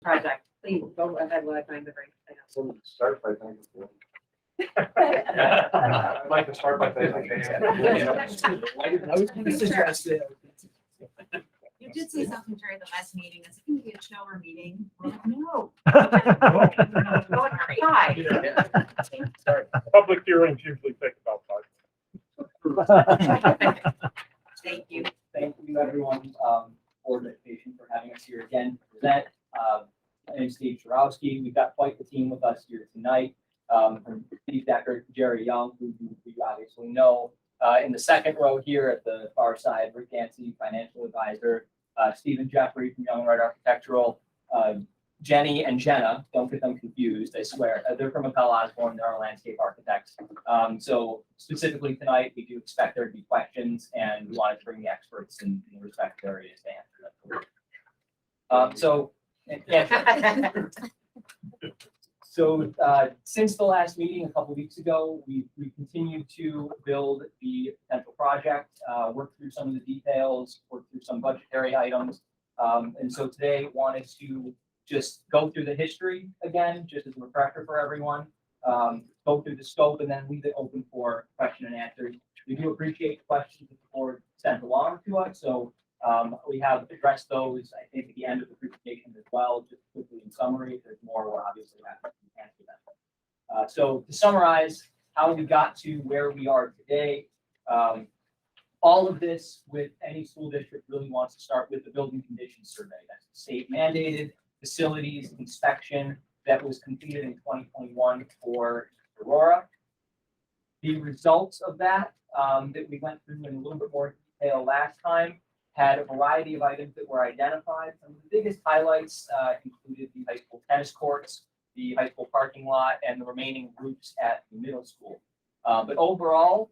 project. Please go ahead while I find the right thing. Someone start by thanking you. I'd like to start by thanking I was going to suggest that. You did say something during the last meeting. Is it going to be a shower meeting? Well, no. Hi. Sorry. Public hearings usually take about 5 Thank you. Thank you, everyone, for the invitation, for having us here again to present. My name is Steve Jarowski. We've got quite the team with us here tonight. From Steve Decker, Jerry Young, who you obviously know. In the second row here at the far side, Rick Yancey, financial advisor, Stephen Jeffrey from Young Red Architectural, Jenny and Jenna, don't get them confused, I swear. They're from Appel Osborne, they're our landscape architects. So specifically tonight, we do expect there to be questions, and we wanted to bring the experts in the respective areas to answer them. So since the last meeting a couple weeks ago, we continued to build the potential project, work through some of the details, work through some budgetary items. And so today wanted to just go through the history again, just as a refresher for everyone, go through the scope, and then leave it open for question and answers. We do appreciate the questions that the board sent along to us. So we have addressed those, I think, at the end of the presentation as well, just quickly in summary. If there's more, we'll obviously have to answer them. So to summarize how we got to where we are today, all of this with any school district really wants to start with the building conditions survey. That's the state mandated facilities inspection that was completed in 2021 for Aurora. The results of that, that we went through in a little bit more detail last time, had a variety of items that were identified. Some of the biggest highlights included the high school tennis courts, the high school parking lot, and the remaining roofs at the middle school. But overall,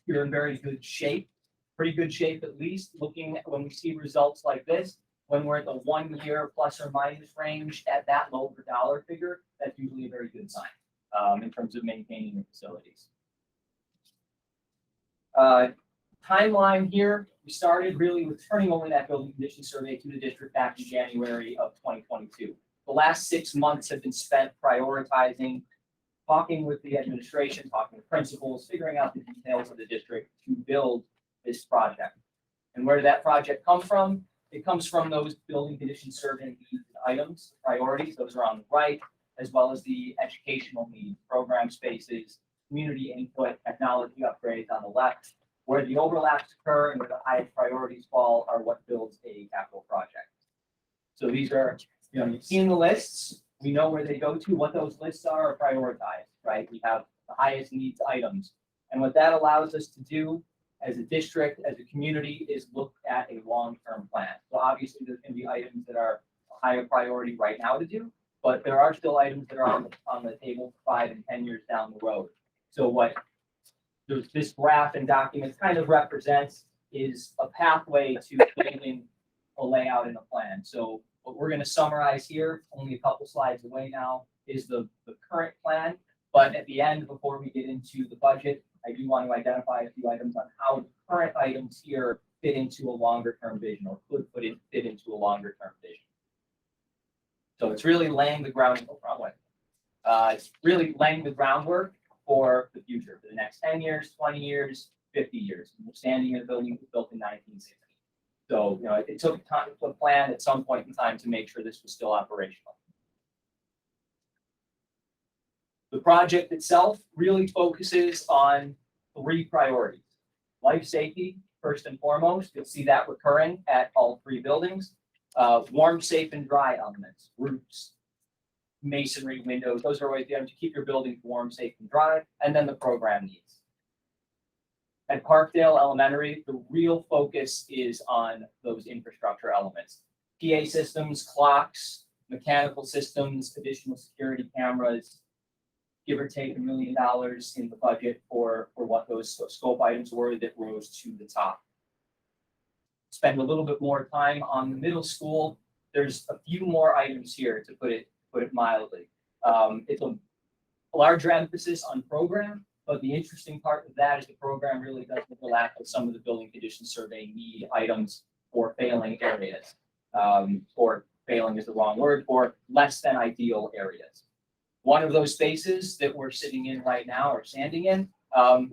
you're in very good shape, pretty good shape at least. Looking at when we see results like this, when we're at the 1 year plus or minus range at that low per dollar figure, that's usually a very good sign in terms of maintaining your facilities. Timeline here, we started really with turning over that building condition survey to the district back in January of 2022. The last 6 months have been spent prioritizing, talking with the administration, talking with principals, figuring out the details of the district to build this project. And where did that project come from? It comes from those building condition survey items, priorities, those are on the right, as well as the educational needs, program spaces, community input, technology upgrades on the left. Where the overlaps occur and where the highest priorities fall are what builds a capital project. So these are, you've seen the lists. We know where they go to, what those lists are prioritized, right? We have the highest needs items. And what that allows us to do as a district, as a community, is look at a long-term plan. So obviously there's going to be items that are a higher priority right now to do, but there are still items that are on the table 5 and 10 years down the road. So what this graph and document kind of represents is a pathway to building a layout and a plan. So what we're going to summarize here, only a couple slides away now, is the current plan. But at the end, before we get into the budget, I do want to identify a few items on how the current items here fit into a longer term vision, or could fit into a longer term vision. So it's really laying the groundwork. It's really laying the groundwork for the future, for the next 10 years, 20 years, 50 years. We're standing in a building that was built in 1960. So, it took time to plan at some point in time to make sure this was still operational. The project itself really focuses on 3 priorities. Life safety, first and foremost. You'll see that recurring at all 3 buildings. Warm, safe, and dry elements, roofs, masonry, windows, those are always the items to keep your building warm, safe, and dry, and then the program needs. At Parkdale Elementary, the real focus is on those infrastructure elements. PA systems, clocks, mechanical systems, additional security cameras, give or take $1 million in the budget for what those scope items were that rose to the top. Spend a little bit more time on the middle school. There's a few more items here, to put it mildly. It's a larger emphasis on program, but the interesting part of that is the program really does overlap with some of the building condition survey need items for failing areas, or failing is the wrong word, for less than ideal areas. One of those spaces that we're sitting in right now or standing in,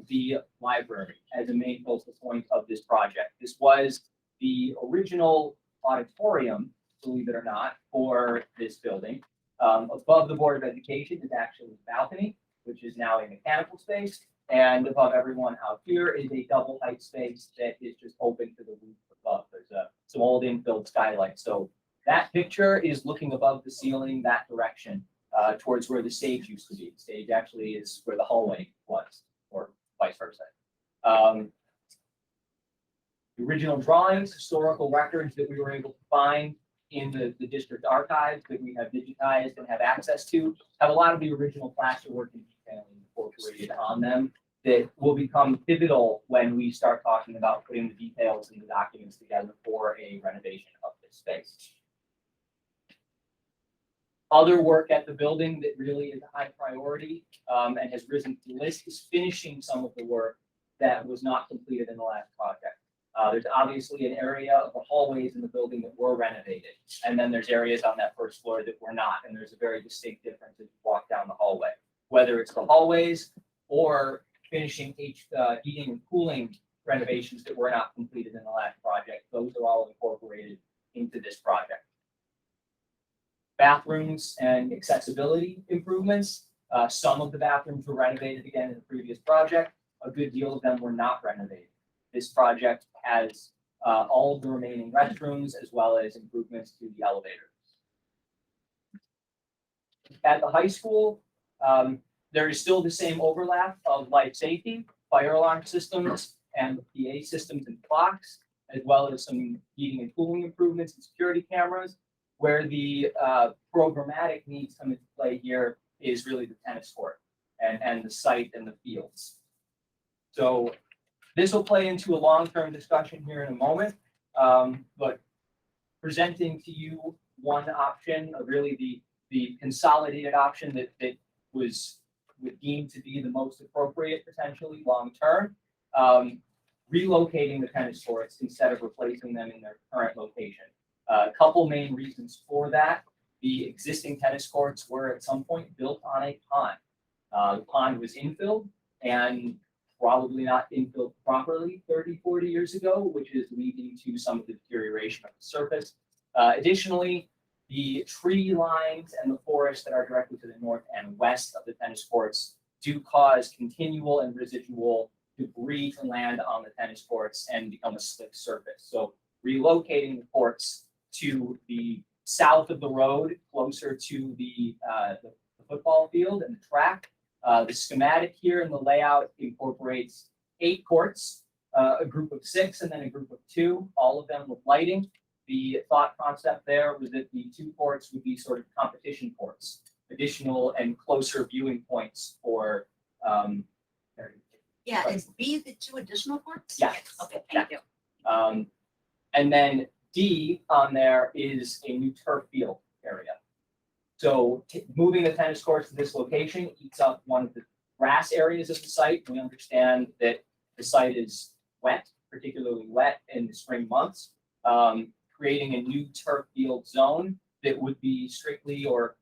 the library as a main focal point of this project. This was the original auditorium, believe it or not, for this building. Above the Board of Education is actually a balcony, which is now a mechanical space. And above everyone out here is a double height space that is just open to the roof above. There's some old infilled skylight. So that picture is looking above the ceiling that direction, towards where the stage used to be. The stage actually is where the hallway was, or vice versa. The original drawings, historical records that we were able to find in the district archives that we have digitized and have access to, have a lot of the original plasterwork and detailing incorporated on them that will become pivotal when we start talking about putting the details and the documents together for a renovation of this space. Other work at the building that really is a high priority and has risen to the list is finishing some of the work that was not completed in the last project. There's obviously an area of the hallways in the building that were renovated, and then there's areas on that first floor that were not, and there's a very distinct difference as you walk down the hallway. Whether it's the hallways or finishing heating and cooling renovations that were not completed in the last project, those are all incorporated into this project. Bathrooms and accessibility improvements. Some of the bathrooms were renovated again in the previous project. A good deal of them were not renovated. This project has all of the remaining restrooms as well as improvements to the elevators. At the high school, there is still the same overlap of life safety, fire alarm systems, and PA systems and clocks, as well as some heating and cooling improvements and security cameras. Where the programmatic needs come into play here is really the tennis court and the site and the fields. So this will play into a long-term discussion here in a moment, but presenting to you one option, really the consolidated option that was deemed to be the most appropriate potentially long-term, relocating the tennis courts instead of replacing them in their current location. A couple main reasons for that. The existing tennis courts were at some point built on a pond. The pond was infilled and probably not infilled properly 30, 40 years ago, which is leading to some of the deterioration of the surface. Additionally, the tree lines and the forests that are directly to the north and west of the tennis courts do cause continual and residual debris to land on the tennis courts and become a slick surface. So relocating the courts to the south of the road, closer to the football field and the track. The schematic here in the layout incorporates 8 courts, a group of 6, and then a group of 2, all of them with lighting. The thought concept there was that the 2 courts would be sort of competition courts, additional and closer viewing points for. Yeah, is B the 2 additional courts? Yes. Okay, thank you. And then D on there is a new turf field area. So moving the tennis courts to this location eats up one of the grass areas of the site. We understand that the site is wet, particularly wet in the spring months, creating a new turf field zone that would be strictly or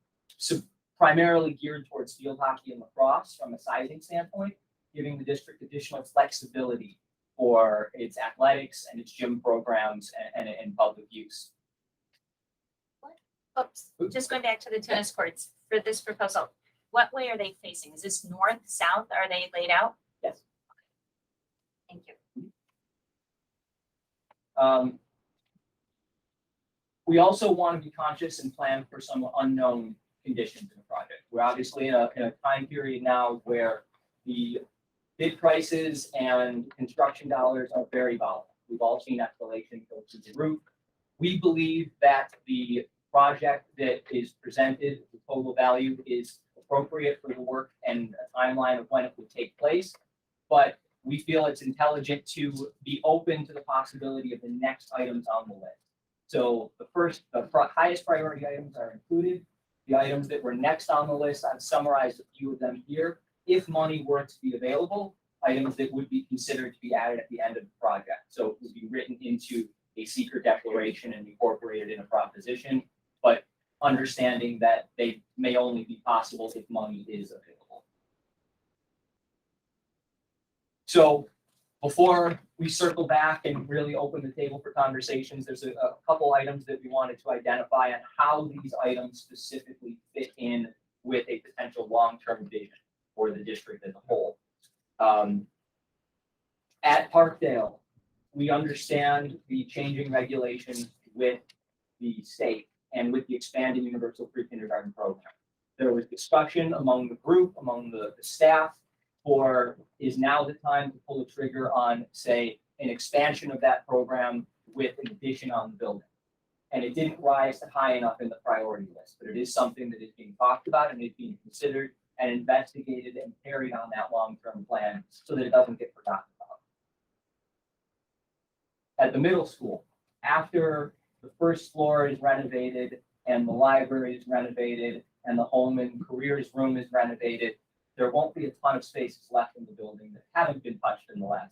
primarily geared towards field hockey and lacrosse from a sizing standpoint, giving the district additional flexibility for its athletics and its gym programs and public use. Oops, just going back to the tennis courts for this proposal, what way are they facing? Is this north, south? Are they laid out? Yes. Thank you. We also want to be conscious and plan for some unknown conditions in the project. We're obviously in a time period now where the bid prices and construction dollars are very volatile. We've all seen escalation go through the roof. We believe that the project that is presented, the total value is appropriate for the work and a timeline of when it would take place. But we feel it's intelligent to be open to the possibility of the next items on the list. So the highest priority items are included. The items that were next on the list, I've summarized a few of them here. If money were to be available, items that would be considered to be added at the end of the project. So it would be written into a secret declaration and incorporated in a proposition but understanding that they may only be possible if money is available. So before we circle back and really open the table for conversations, there's a couple items that we wanted to identify on how these items specifically fit in with a potential long-term vision for the district as a whole. At Parkdale, we understand the changing regulations with the state and with the expanded universal pre-kindergarten program. There was discussion among the group, among the staff, for is now the time to pull the trigger on, say, an expansion of that program with an addition on the building. And it didn't rise to high enough in the priority list, but it is something that is being talked about and is being considered and investigated and carried on that long-term plan so that it doesn't get forgotten about. At the middle school, after the first floor is renovated and the library is renovated and the home and careers room is renovated, there won't be a ton of spaces left in the building that haven't been touched in the last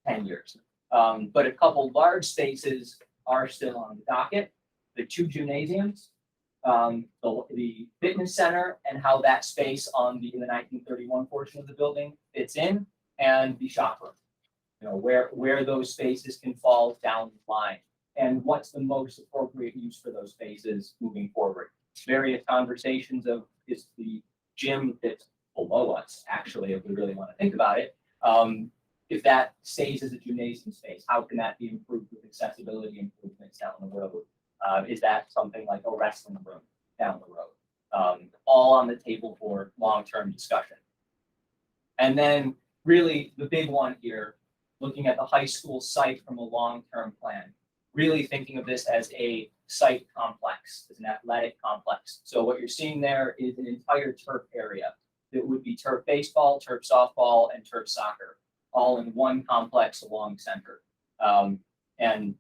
10 years. But a couple large spaces are still on the docket. The 2 gymnasiums, the fitness center and how that space on the 1931 portion of the building fits in, and the shop room. You know, where those spaces can fall down the line and what's the most appropriate use for those spaces moving forward. Various conversations of is the gym that's below us, actually, if we really want to think about it. If that stays as a gymnasium space, how can that be improved with accessibility improvements down the road? Is that something like a wrestling room down the road? All on the table for long-term discussion. And then really the big one here, looking at the high school site from a long-term plan, really thinking of this as a site complex, as an athletic complex. So what you're seeing there is an entire turf area that would be turf baseball, turf softball, and turf soccer, all in one complex along center. And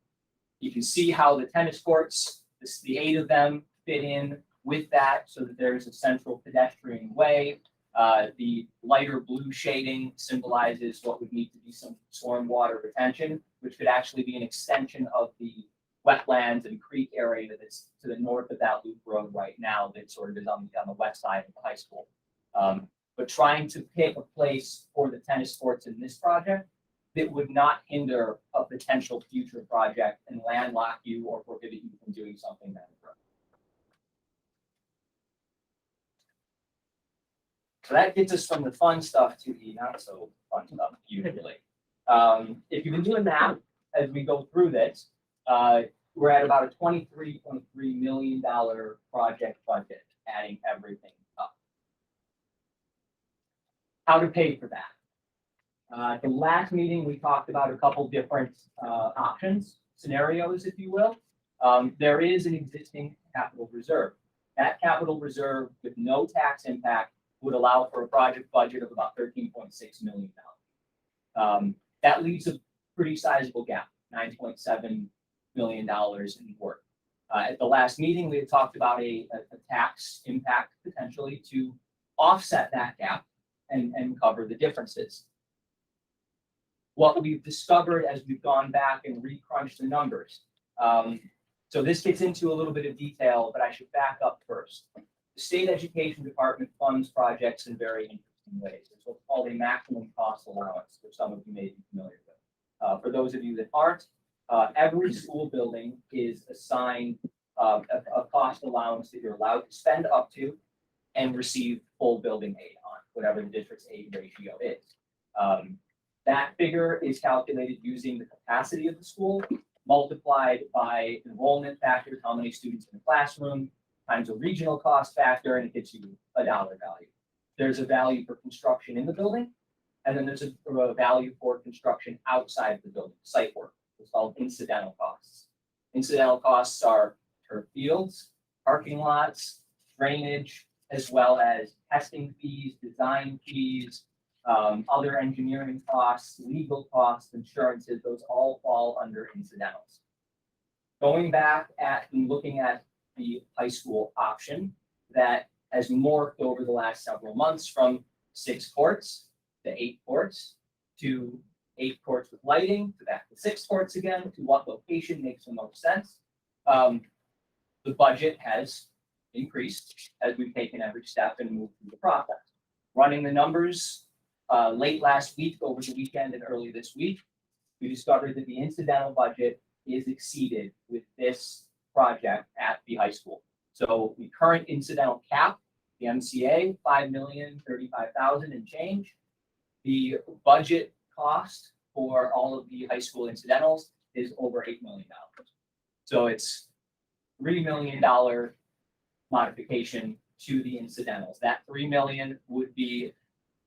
you can see how the tennis courts, the 8 of them fit in with that so that there's a central pedestrian way. The lighter blue shading symbolizes what would need to be some stormwater retention, which could actually be an extension of the wetlands and creek area that's to the north of that loop road right now that sort of is on the west side of the high school. But trying to pick a place for the tennis courts in this project that would not hinder a potential future project and landlock you or prohibit you from doing something down the road. So that gets us from the fun stuff to the not so fun stuff, usually. If you've been doing that as we go through this, we're at about a $23.3 million project budget, adding everything up. How to pay for that? At the last meeting, we talked about a couple different options, scenarios, if you will. There is an existing capital reserve. That capital reserve with no tax impact would allow for a project budget of about $13.6 million. That leaves a pretty sizable gap, $9.7 million in work. At the last meeting, we had talked about a tax impact potentially to offset that gap and cover the differences. What we've discovered as we've gone back and recrunched the numbers. So this gets into a little bit of detail, but I should back up first. The state education department funds projects in very interesting ways. There's what's called a maximum cost allowance, which some of you may be familiar with. For those of you that aren't, every school building is assigned a cost allowance that you're allowed to spend up to and receive full building aid on, whatever the district's aid ratio is. That figure is calculated using the capacity of the school multiplied by enrollment factors, how many students in the classroom, times a regional cost factor, and it gets you a dollar value. There's a value for construction in the building, and then there's a value for construction outside the building, site work. It's called incidental costs. Incidental costs are turf fields, parking lots, drainage, as well as testing fees, design fees, other engineering costs, legal costs, insurances, those all fall under incidentals. Going back and looking at the high school option that has morphed over the last several months from 6 courts to 8 courts to 8 courts with lighting to back to 6 courts again, to what location makes the most sense. the budget has increased as we've taken every step and moved through the process. Running the numbers, late last week, over the weekend and early this week, we discovered that the incidental budget is exceeded with this project at the high school. So the current incidental cap, the MCA, $5,035,000 and change. The budget cost for all of the high school incidentals is over $8 million. So it's $3 million modification to the incidentals. That $3 million would be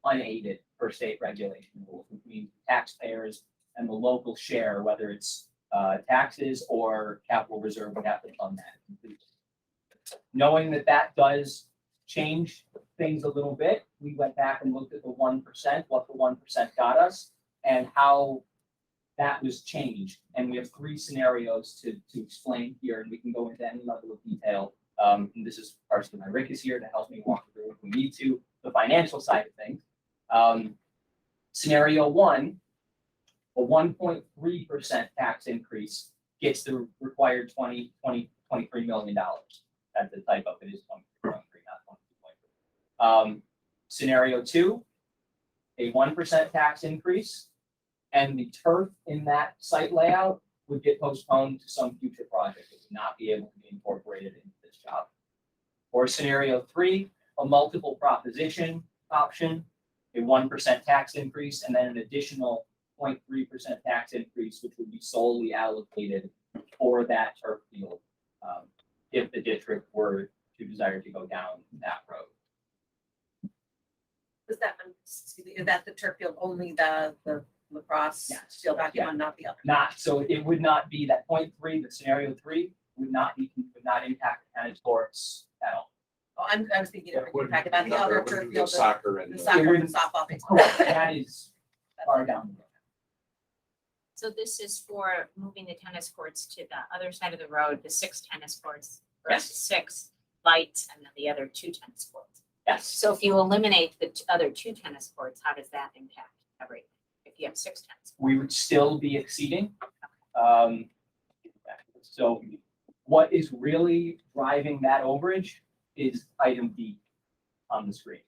unaided per state regulation rules, which means taxpayers and the local share, whether it's taxes or capital reserve, would have to fund that completely. Knowing that that does change things a little bit, we went back and looked at the 1%, what the 1% got us, and how that was changed. And we have three scenarios to explain here, and we can go into any level of detail. And this is partially my Rick is here to help me walk through if we need to, the financial side of things. Scenario one, a 1.3% tax increase gets the required $23 million. That's the type of it is 23.3, not 22.3. Scenario two, a 1% tax increase, and the turf in that site layout would get postponed to some future project. It would not be able to be incorporated into this job. Or scenario three, a multiple proposition option, a 1% tax increase, and then an additional 0.3% tax increase, which would be solely allocated for that turf field, if the district were to desire to go down that road. Is that the turf field, only the lacrosse Yes. field, not the Yeah. one, not the other? Not, so it would not be that 0.3, the scenario three would not impact the tennis courts at all. Oh, I was thinking of impact about the other turf field, Soccer and. the soccer and softball. Correct, that is far down the road. So this is for moving the tennis courts to the other side of the road, the 6 tennis courts Yes. versus 6 lights and then the other 2 tennis courts. Yes, So if you eliminate the other 2 tennis courts, how does that impact everything? If you have 6 tennis courts? we would still be exceeding. So what is really driving that overage is item D on the screen,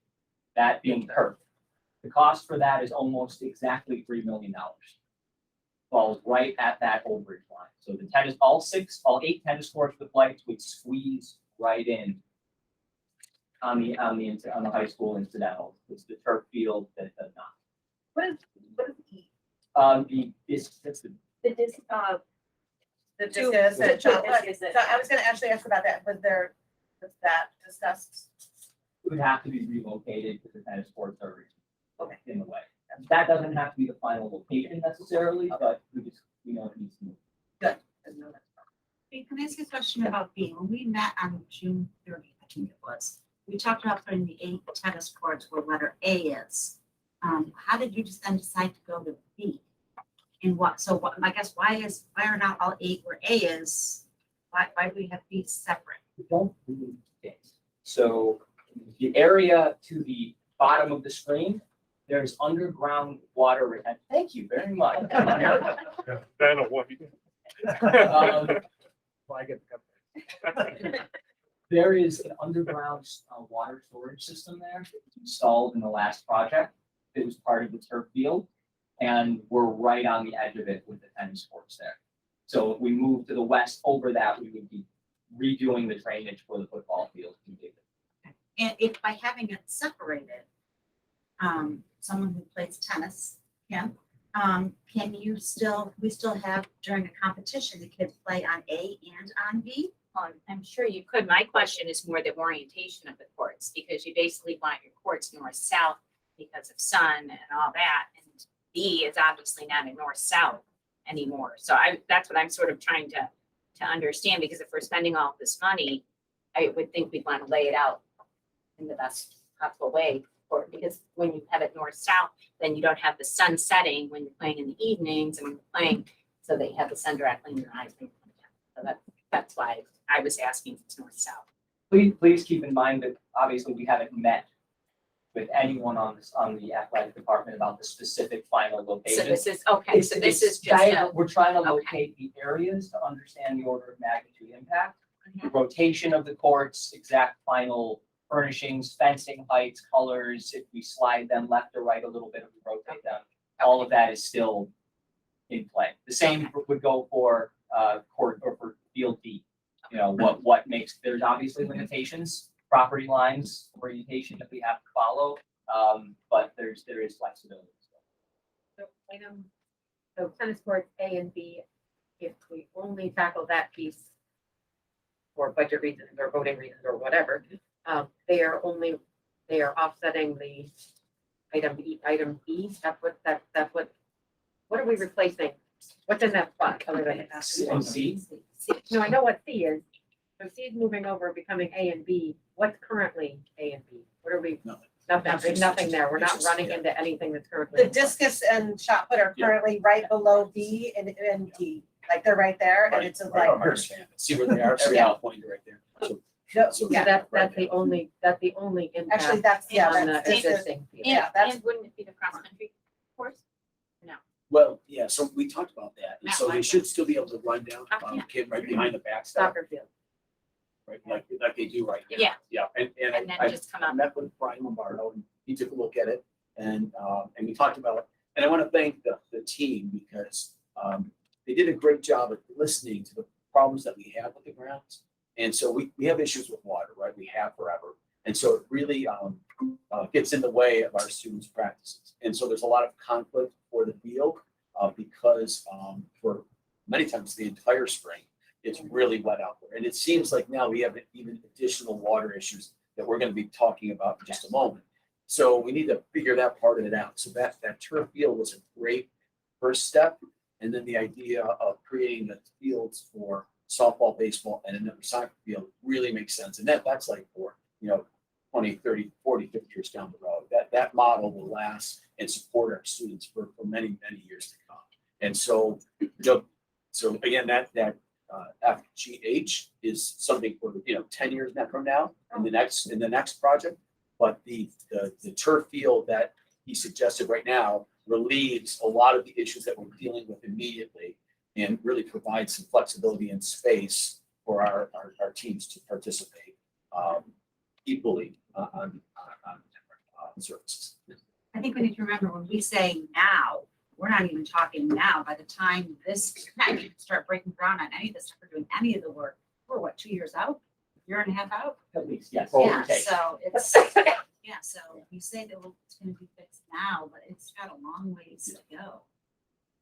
that being turf. The cost for that is almost exactly $3 million. Falls right at that overage line. So the tennis, all 8 tennis courts with lights would squeeze right in on the high school incidental. It's the turf field that does not. What is E? That's the The disc, The Two- discus the and two chocolate. discus. So I was gonna actually ask about that, was that discussed? It would have to be relocated because the tennis courts are Okay. in the way. That doesn't have to be the final location necessarily, but we know it needs to move. I didn't know that. Hey, can I ask you a question about B? When we met on June 30th, I think it was, we talked about putting the 8 tennis courts where letter A is. How did you just then decide to go to B? And I guess why are not all 8 where A is? Why do we have B separate? We don't really fit. So the area to the bottom of the screen, there's underground water retention. Thank you very much. Yeah, Dana, what? There is an underground water storage system there installed in the last project. It was part of the turf field, and we're right on the edge of it with the tennis courts there. So if we move to the west over that, we would be redoing the drainage for the football field. And if by having it separated, someone who plays tennis, can we still have during a competition, the kids play on A and on B? I'm sure you could. My question is more the orientation of the courts, because you basically want your courts north-south because of sun and all that. And B is obviously not a north-south anymore. So that's what I'm sort of trying to understand, because if we're spending all this money, I would think we'd want to lay it out in the best possible way. Because when you have it north-south, then you don't have the sun setting when you're playing in the evenings and when you're playing, so they have the sun directly in your eyes. So that's why I was asking if it's north-south. Please keep in mind that obviously we haven't met with anyone on the athletic department about the specific final location. So this is, okay, so this is just, We're trying to okay. locate the areas to understand the order of magnitude impact. rotation of the courts, exact final furnishings, fencing heights, colors, if we slide them left or right a little bit, if we rotate them, all of that is still in play. The same would go for court or for field B. You know, what makes, there's obviously limitations, property lines, orientation that we have to follow, but there is flexibility. So so tennis courts A and B, if we only tackle that piece for budget reasons or voting reasons or whatever, they are offsetting the item E, that's what are we replacing? What's in that spot other than And C? No, I know what C is. So C is moving over, becoming A and B. What's currently A and B? What are we? Nothing. Nothing, there's nothing there. We're It's not just- running yeah. into anything that's currently. The discus and shot put are Yeah. currently right below B and D, like they're right there, and it's I like, don't understand. See where they are, see Yeah. how pointed right there. So, no, so So yeah, that's the only impact. actually, that's, yeah, on the that's discus. existing field. Yeah, that's- And wouldn't it be the cross-country course? well, yeah, so we talked about that. And Matt so they Weinberg. should still be able to run down, Yeah. kid right behind the backstop, Soccer field. right, like they do right now. Yeah. Yeah, And then I just come I up. met with Brian Lombardo and he took a look at it and we talked about, and I want to thank the team because they did a great job of listening to the problems that we have with the grounds. And so we have issues with water, right? We have forever. And so it really gets in the way of our students' practices. And so there's a lot of conflict for the field because for many times the entire spring, it's really wet out there. And it seems like now we have even additional water issues that we're going to be talking about in just a moment. So we need to figure that part of it out. So that turf field was a great first step. And then the idea of creating the fields for softball, baseball, and another soccer field really makes sense. And that's like for, 20, 30, 40, 50 years down the road. That model will last and support our students for many, many years to come. And so, so again, that FGH is something for, 10 years from now in the next project. But the turf field that he suggested right now relieves a lot of the issues that we're dealing with immediately and really provides some flexibility and space for our teams to participate equally on services. I think we need to remember when we say now, we're not even talking now. By the time this, not even start breaking ground on any of this stuff, we're doing any of the work, we're what, 2 years out? Year and a half out? At least, yes. Oh, Yeah, okay. so it's, yeah, so you say that it's gonna be fixed now, but it's got a long ways to go.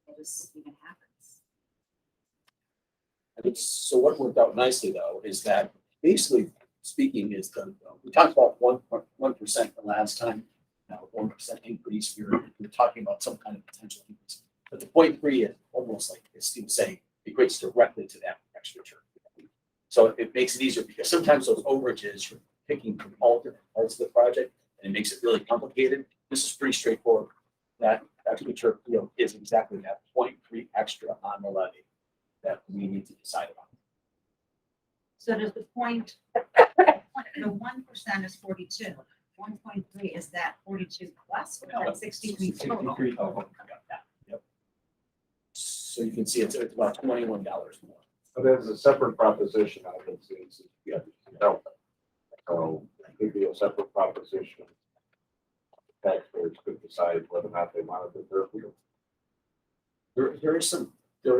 It just even happens. I think, so what worked out nicely though, is that basically speaking is we talked about 1% the last time, now 1% increase, we're talking about some kind of potential increase. But the 0.3 is almost like, as Steve was saying, equates directly to that extra turf. So it makes it easier because sometimes those overages, you're picking from all different parts of the project and it makes it really complicated. This is pretty straightforward. That extra turf field is exactly that 0.3 extra on the levy that we need to decide about. So does the point, the 1% is 42, 1.3 is that 42 plus, or that 63 total? 63 total. Yep. So you can see it's about $21 more. But as a separate proposition, I can see it's, yeah, help. So it could be a separate proposition. Taxpayers could decide whether or not they wanted the turf field. There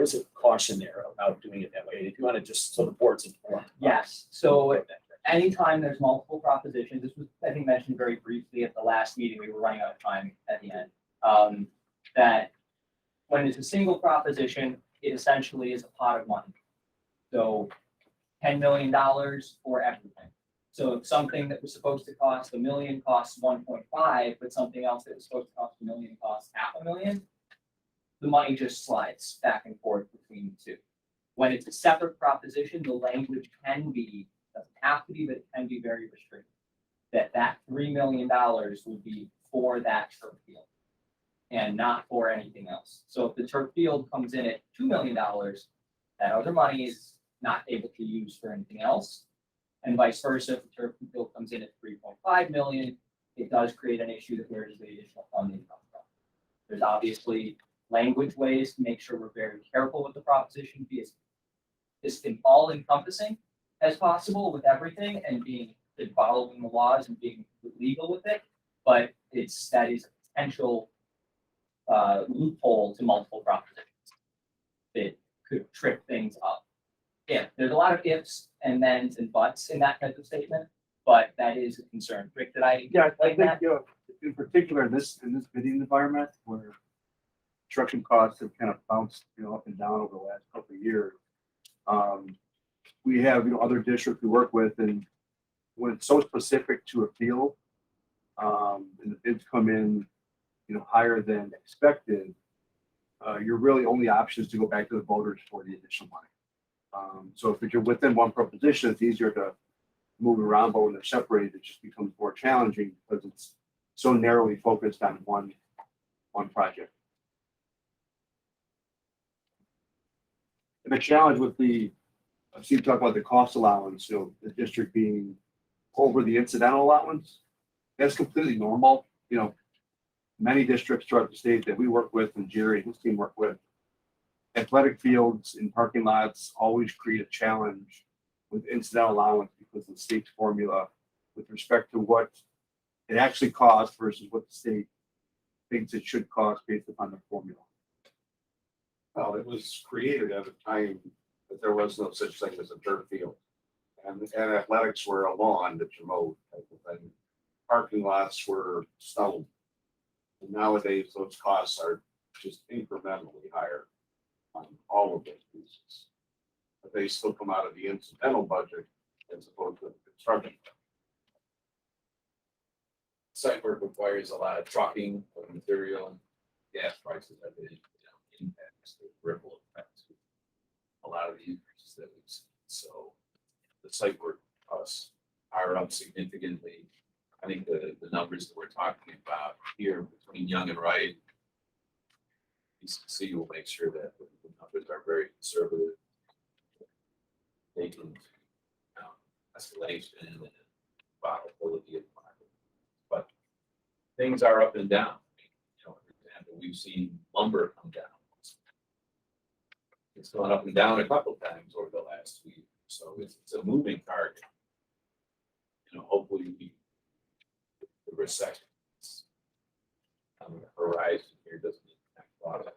is a caution there about doing it that way. If you want to just, so the board's informed. Yes, so anytime there's multiple propositions, this was, I think, mentioned very briefly at the last meeting, we were running out of time at the end. That when it's a single proposition, it essentially is a pot of money. So $10 million for everything. So if something that was supposed to cost $1 million costs 1.5, but something else that was supposed to cost $1 million costs $500,000, the money just slides back and forth between the two. When it's a separate proposition, the language can be, doesn't have to be, but it can be very restricted. That $3 million would be for that turf field and not for anything else. So if the turf field comes in at $2 million, that other money is not able to use for anything else. And vice versa, if the turf field comes in at 3.5 million, it does create an issue that where does the additional funding come from? There's obviously language ways to make sure we're very careful with the proposition because it's all encompassing, as possible with everything and following the laws and being legal with it. But that is a potential loophole to multiple propositions that could trip things up. There's a lot of ifs and thens and buts in that type of statement, but that is a concern. Rick, did I? Yeah, I like think, that? in particular, in this bidding environment where construction costs have kind of bounced, up and down over the last couple of years. We have, other districts we work with, and when it's so specific to a field, and the bids come in, higher than expected, your really only option is to go back to the voters for the additional money. So if you're within one proposition, it's easier to move around, but when they're separated, it just becomes more challenging because it's so narrowly focused on one project. And the challenge with I've seen you talk about the cost allowance, the district being over the incidental allowance. That's completely normal. Many districts throughout the state that we work with and Jerry and his team work with, athletic fields and parking lots always create a challenge with incidental allowance because of the state's formula with respect to what it actually costs versus what the state thinks it should cost based upon the formula. Well, it was created at a time that there was no such thing as a dirt field. And athletics were a lawn that you mowed type of thing. Parking lots were stone. And nowadays, those costs are just incrementally higher on all of those pieces. But they still come out of the incidental budget as opposed to the construction. Site work requires a lot of trucking of material and gas prices have been, impacts, the ripple effects. A lot of the increases that we've seen. So the site work costs are up significantly. I think the numbers that we're talking about here between Young and Wright, PCC will make sure that the numbers are very conservative. Taking escalation and volatility of the market. But things are up and down. For example, we've seen lumber come down. It's gone up and down a couple of times over the last week. So it's a moving target. Hopefully the recession on the horizon here doesn't impact a lot of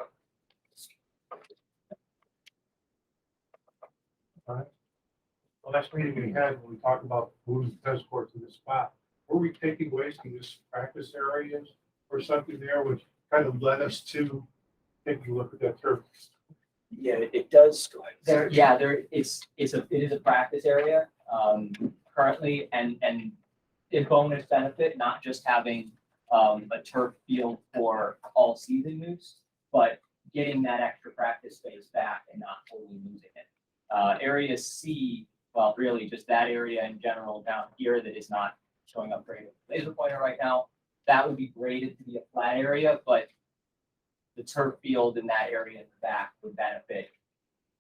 All right. The last meeting we had, when we talked about moving the tennis court to this spot, were we taking away some of this practice areas or something there, which kind of led us to taking a look at that turf? Yeah, it does. It is a practice area, currently, and a bonus benefit, not just having, a turf field for all season use, but getting that extra practice space back and not totally losing it. Area C, well, really just that area in general down here that is not showing up great with the laser pointer right now, that would be graded to be a flat area, but the turf field in that area in the back would benefit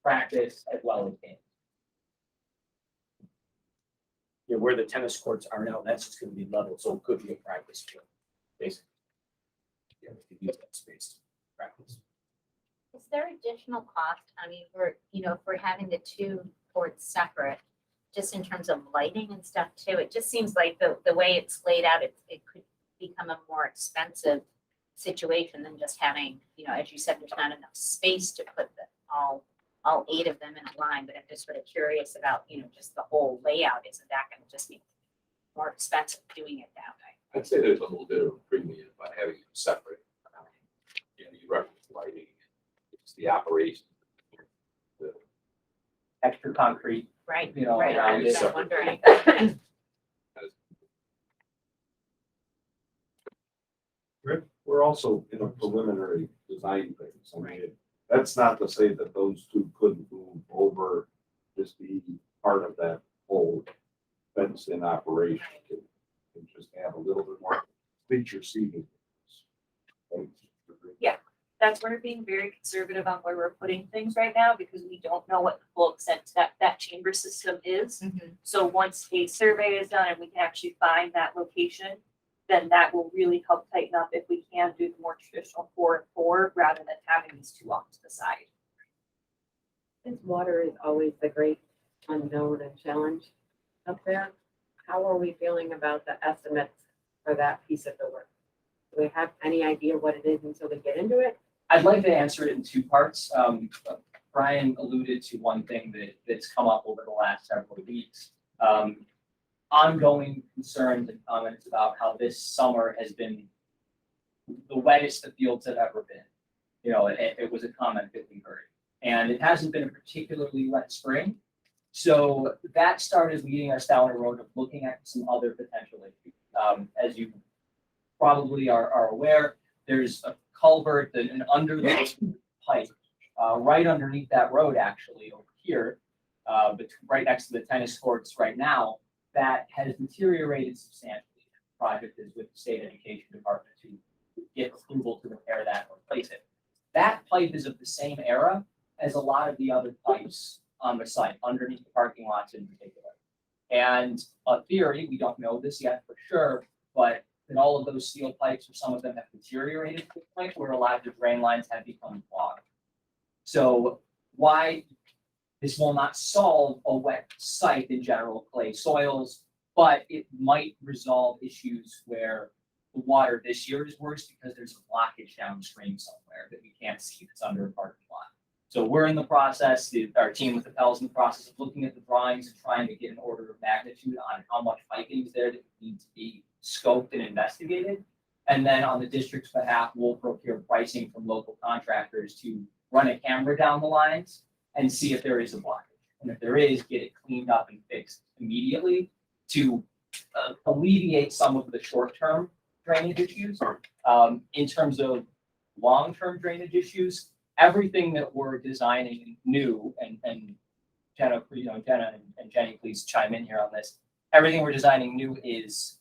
practice as well as games. Yeah, where the tennis courts are now, that's just gonna be level, so it could be a practice field, basically. Yeah, we could use that space to practice. Is there additional cost? I mean, if we're having the two courts separate, just in terms of lighting and stuff too, it just seems like the way it's laid out, it could become a more expensive situation than just having, as you said, there's not enough space to put all 8 of them in a line, but I'm just sort of curious about, just the whole layout. Isn't that going to just be more expensive doing it that way? I'd say there's a little bit of a premium by having them separate. You reference lighting, it's the operation. The Extra concrete, Right, You know, right. around I'm it. just wondering. We're also in a preliminary design phase. I mean, that's not to say that those two couldn't move over, just be part of that whole fenced in operation. And just have a little bit more feature seating. That's where we're being very conservative on where we're putting things right now, because we don't know what the full extent that chamber system is. Mhm. So once a survey is done and we can actually find that location, then that will really help tighten up if we can do the more traditional 4 and 4 rather than having these two off to the side. Since water is always the great unknown and challenge up there. How are we feeling about the estimates for that piece of the work? Do we have any idea what it is until we get into it? I'd like to answer it in two parts. Brian alluded to one thing that's come up over the last several weeks. Ongoing concerns and comments about how this summer has been the wettest the fields have ever been. You know, it was a comment that we heard. And it hasn't been a particularly wet spring. So that started leading us down a road of looking at some other potential issues. As you probably are aware, there's a culvert and an under the pipe right underneath that road, actually, over here, but right next to the tennis courts right now, that has deteriorated substantially. The project is with the state education department to get approval to repair that or replace it. That pipe is of the same era as a lot of the other pipes on the site, underneath the parking lots in particular. And a theory, we don't know this yet for sure, but that all of those steel pipes, or some of them, have deteriorated to the point where a lot of the drain lines have become clogged. So why this will not solve a wet site in general, clay soils, but it might resolve issues where the water this year is worse because there's a blockage downstream somewhere that we can't see that's under a parking lot. So we're in the process, our team with the Pell's in the process of looking at the drawings and trying to get an order of magnitude on how much piping is there that needs to be scoped and investigated. And then on the district's behalf, we'll procure pricing from local contractors to run a camera down the lines and see if there is a blockage. And if there is, get it cleaned up and fixed immediately to alleviate some of the short-term drainage issues. In terms of long-term drainage issues, everything that we're designing new, and Jenna, Jenna and Jenny, please chime in here on this. Everything we're designing new is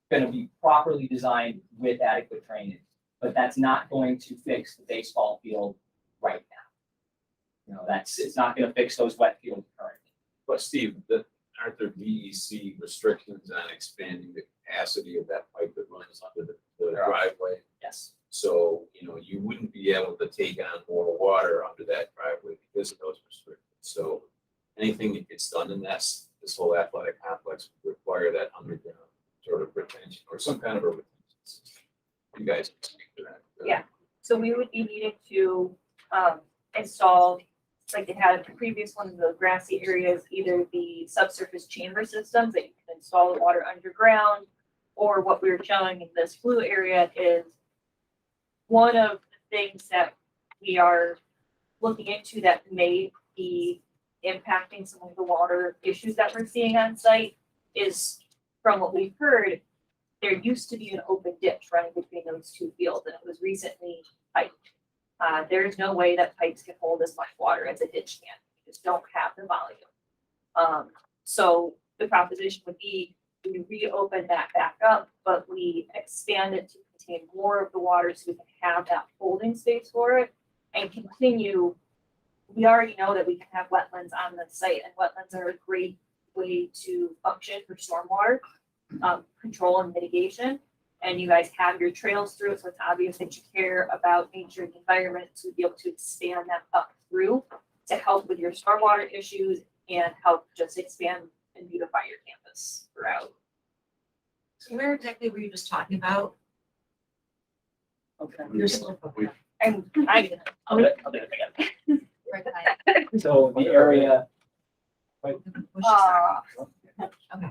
going to be properly designed with adequate drainage, but that's not going to fix the baseball field right now. You know, it's not going to fix those wet fields currently. But Steve, aren't there BEC restrictions on expanding the capacity of that pipe that runs under the There are. driveway? Yes. So, you wouldn't be able to take on more water under that driveway because of those restrictions. So anything that gets done in this whole athletic complex would require that underground sort of retention or some kind of a retention system. You guys can speak to that. Yeah. So we would be needing to install, like they had the previous one of the grassy areas, either the subsurface chamber systems that you can install the water underground, or what we were showing in this blue area is one of the things that we are looking into that may be impacting some of the water issues that we're seeing on site is, from what we've heard, there used to be an open ditch running between those two fields, and it was recently piped. There is no way that pipes can hold as much water as a ditch can. We just don't have the volume. So the proposition would be we reopen that back up, but we expand it to contain more of the water so we can have that holding space for it and continue. We already know that we can have wetlands on the site, and wetlands are a great way to function for stormwater control and mitigation. And you guys have your trails through it, so it's obvious that you care about nature and environment to be able to expand that up through to help with your stormwater issues and help just expand and beautify your campus throughout. So where exactly were you just talking about? Okay. Your slope of that. And I'll do it again. Right by So the area, the bushes are-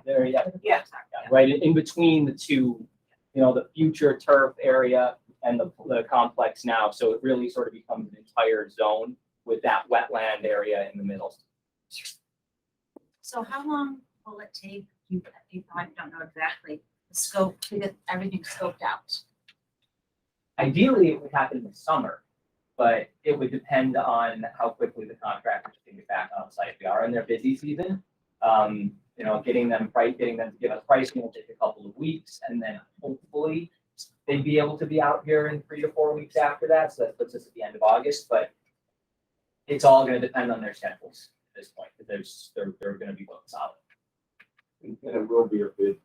there, yeah. Yeah. Right in between the two, the future turf area and the complex now. So it really sort of becomes an entire zone with that wetland area in the middle. So how long will it take you, I don't know exactly, the scope, to get everything scoped out? Ideally, it would happen this summer, but it would depend on how quickly the contractors can get back on site. We are in their busy season. Getting them to give us pricing will take a couple of weeks, and then hopefully they'd be able to be out here in 3 to 4 weeks after that. So that puts us at the end of August, but it's all going to depend on their schedules at this point, because they're going to be booked solid. And it will be a bid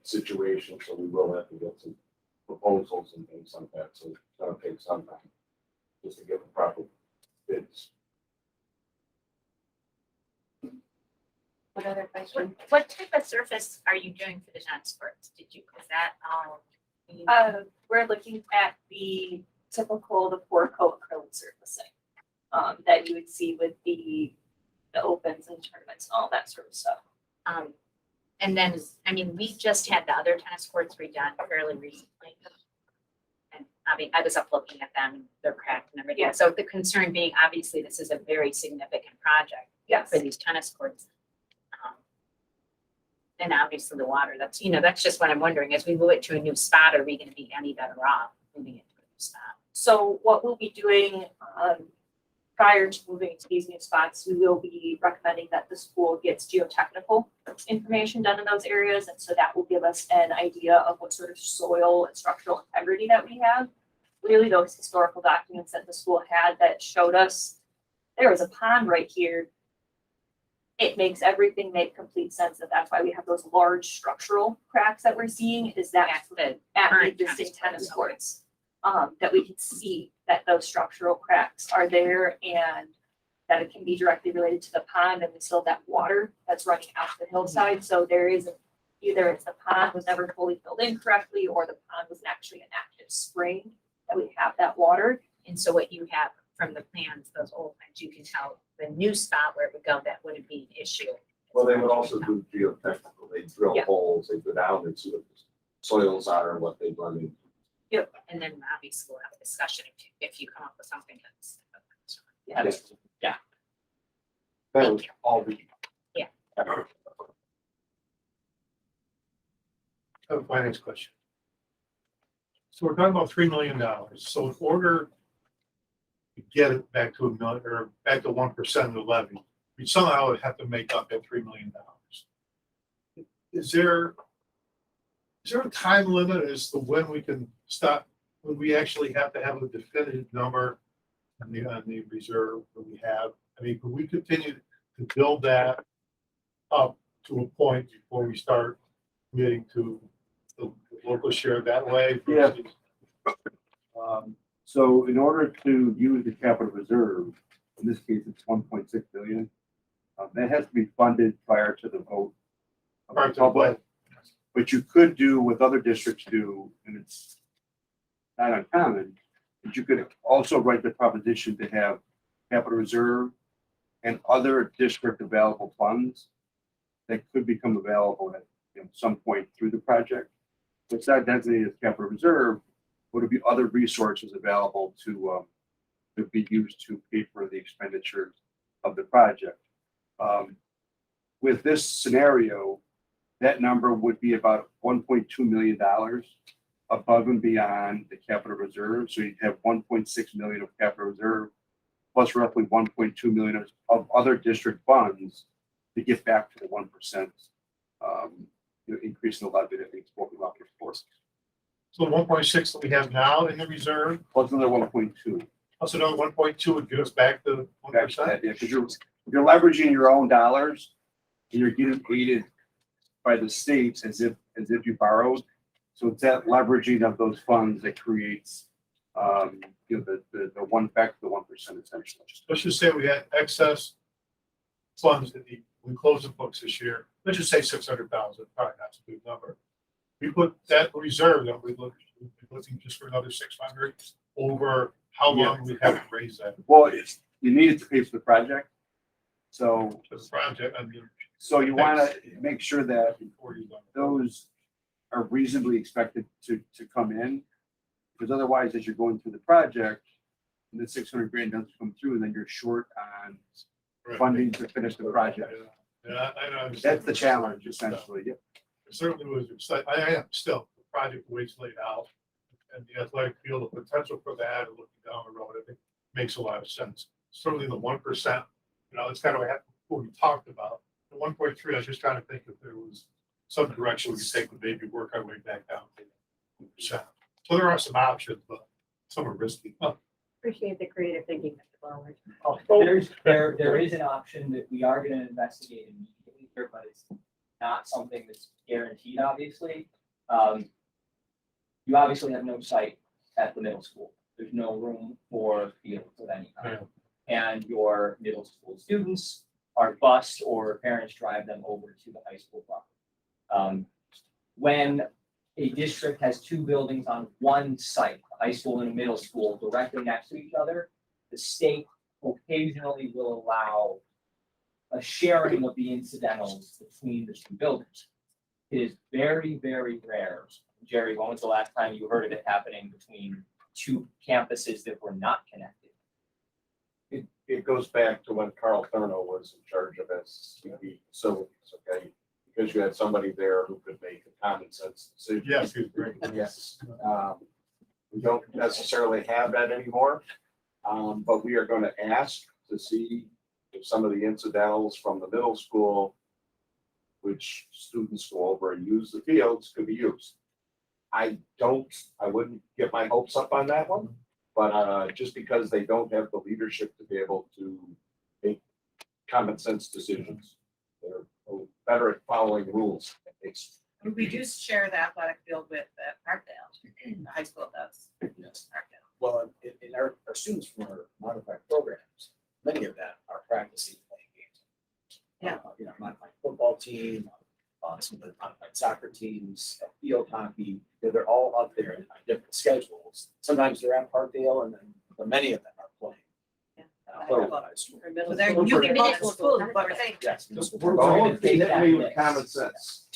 situation, so we will have to get some proposals and things like that, so it's gonna take some time just to get the proper bids. What other question? What type of surface are you doing for the tennis courts? Is that all? We're looking at the typical, the four coat acrylic surfacing, that you would see with the opens and tournaments, and all that sort of stuff. And then, I mean, we just had the other tennis courts redone fairly recently. And I mean, I was up looking at them, they're cracked and everything. Yeah. So the concern being, obviously, this is a very significant project Yes. for these tennis courts. And obviously the water, that's just what I'm wondering, as we move it to a new spot, are we gonna be any better off moving it to a new spot? So what we'll be doing, prior to moving to these new spots, we will be recommending that the school gets geotechnical information done in those areas. And so that will give us an idea of what sort of soil and structural integrity that we have. Really, those historical documents that the school had that showed us there was a pond right here. It makes everything make complete sense, that that's why we have those large structural cracks that we're seeing, is that At the at the current existing tennis tennis courts. That we can see that those structural cracks are there and that it can be directly related to the pond, and we still have that water that's running out the hillside. So there is either it's the pond was never fully filled in correctly, or the pond was actually an active spring that we have that water. And so what you have from the plans, those old plans, you can tell the new spot where it would go, that wouldn't be an issue. Well, they would also do geotechnical, they drill Yeah. holes, they go down and see what the soils are and what they run into. And then obviously we'll have a discussion if you come up with something that's. Yeah. That Thank would all be. Yeah. I have a finance question. So we're talking about $3 million. So in order to get it back to a million, or back to 1% of the levy, we somehow would have to make up that $3 million. Is there a time limit as to when we can stop, when we actually have to have a definitive number on the reserve that we have? I mean, could we continue to build that up to a point before we start getting to the local share that way? Yeah. So in order to use the capital reserve, in this case, it's 1.6 billion. That has to be funded prior to the vote of Prior the to the public. vote. But you could do what other districts do, and it's not uncommon, but you could also write the proposition to have capital reserve and other district available funds that could become available at some point through the project. It's not designated as capital reserve, would it be other resources available to be used to pay for the expenditures of the project. With this scenario, that number would be about $1.2 million above and beyond the capital reserve. So you'd have 1.6 million of capital reserve plus roughly 1.2 million of other district funds to get back to the 1% increase in the levy that we spoke about before. So 1.6 that we have now in the reserve, Plus another 1.2. plus another 1.2 would get us back to 1%. Yeah, because you're leveraging your own dollars and you're getting aided by the states as if you borrowed. So it's that leveraging of those funds that creates the one back to the 1% essentially. Let's just say we had excess funds we closed the books this year. Let's just say 600,000, probably not a big number. We put that reserve that we're looking just for another 600 over how long we have to raise that Well, you need it to pay for the project. So for the project. I mean, so you want to make sure that before you go. those are reasonably expected to come in. Because otherwise, as you're going through the project, and the 600 grand doesn't come through, and then you're short on funding to finish the project. Yeah, I know. That's the challenge essentially. Yep. It certainly was exciting. I am still, the project the way it's laid out and the athletic field, the potential for that and looking down the road, I think makes a lot of sense. Certainly the 1%, it's kind of what we talked about. The 1.3, I was just trying to think if there was some direction we could take to maybe work our way back down to 1%. So there are some options, but some are risky. Appreciate the creative thinking, Mr. Bowler. There is an option that we are gonna investigate immediately here, but it's not something that's guaranteed, obviously. You obviously have no site at the middle school. There's no room for fields of any kind. And your middle school students are bused or parents drive them over to the high school property. When a district has two buildings on one site, a high school and a middle school directly next to each other, the state occasionally will allow a sharing of the incidentals between the two buildings. It is very, very rare. Jerry, when was the last time you heard of it happening between two campuses that were not connected? It goes back to when Carl Thurno was in charge of SCB facilities, okay? Because you had somebody there who could make a common sense decision. Yes, he's great. Yes. We don't necessarily have that anymore, but we are going to ask to see if some of the incidentals from the middle school, which students go over and use the fields, could be used. I wouldn't get my hopes up on that one, but just because they don't have the leadership to be able to make common sense decisions. They're better at following rules. We do share the athletic field with Parkdale, the high school does. Yes. Parkdale. Well, in our students from our modified programs, many of them are practicing playing games. You know, modified football team, some of the modified soccer teams, field hockey, they're all up there on different schedules. Sometimes they're at Parkdale and then, but many of them are playing. Otherwise, So they're using multiple schools, but they. yes. We're All going of to take it that with list. common sense.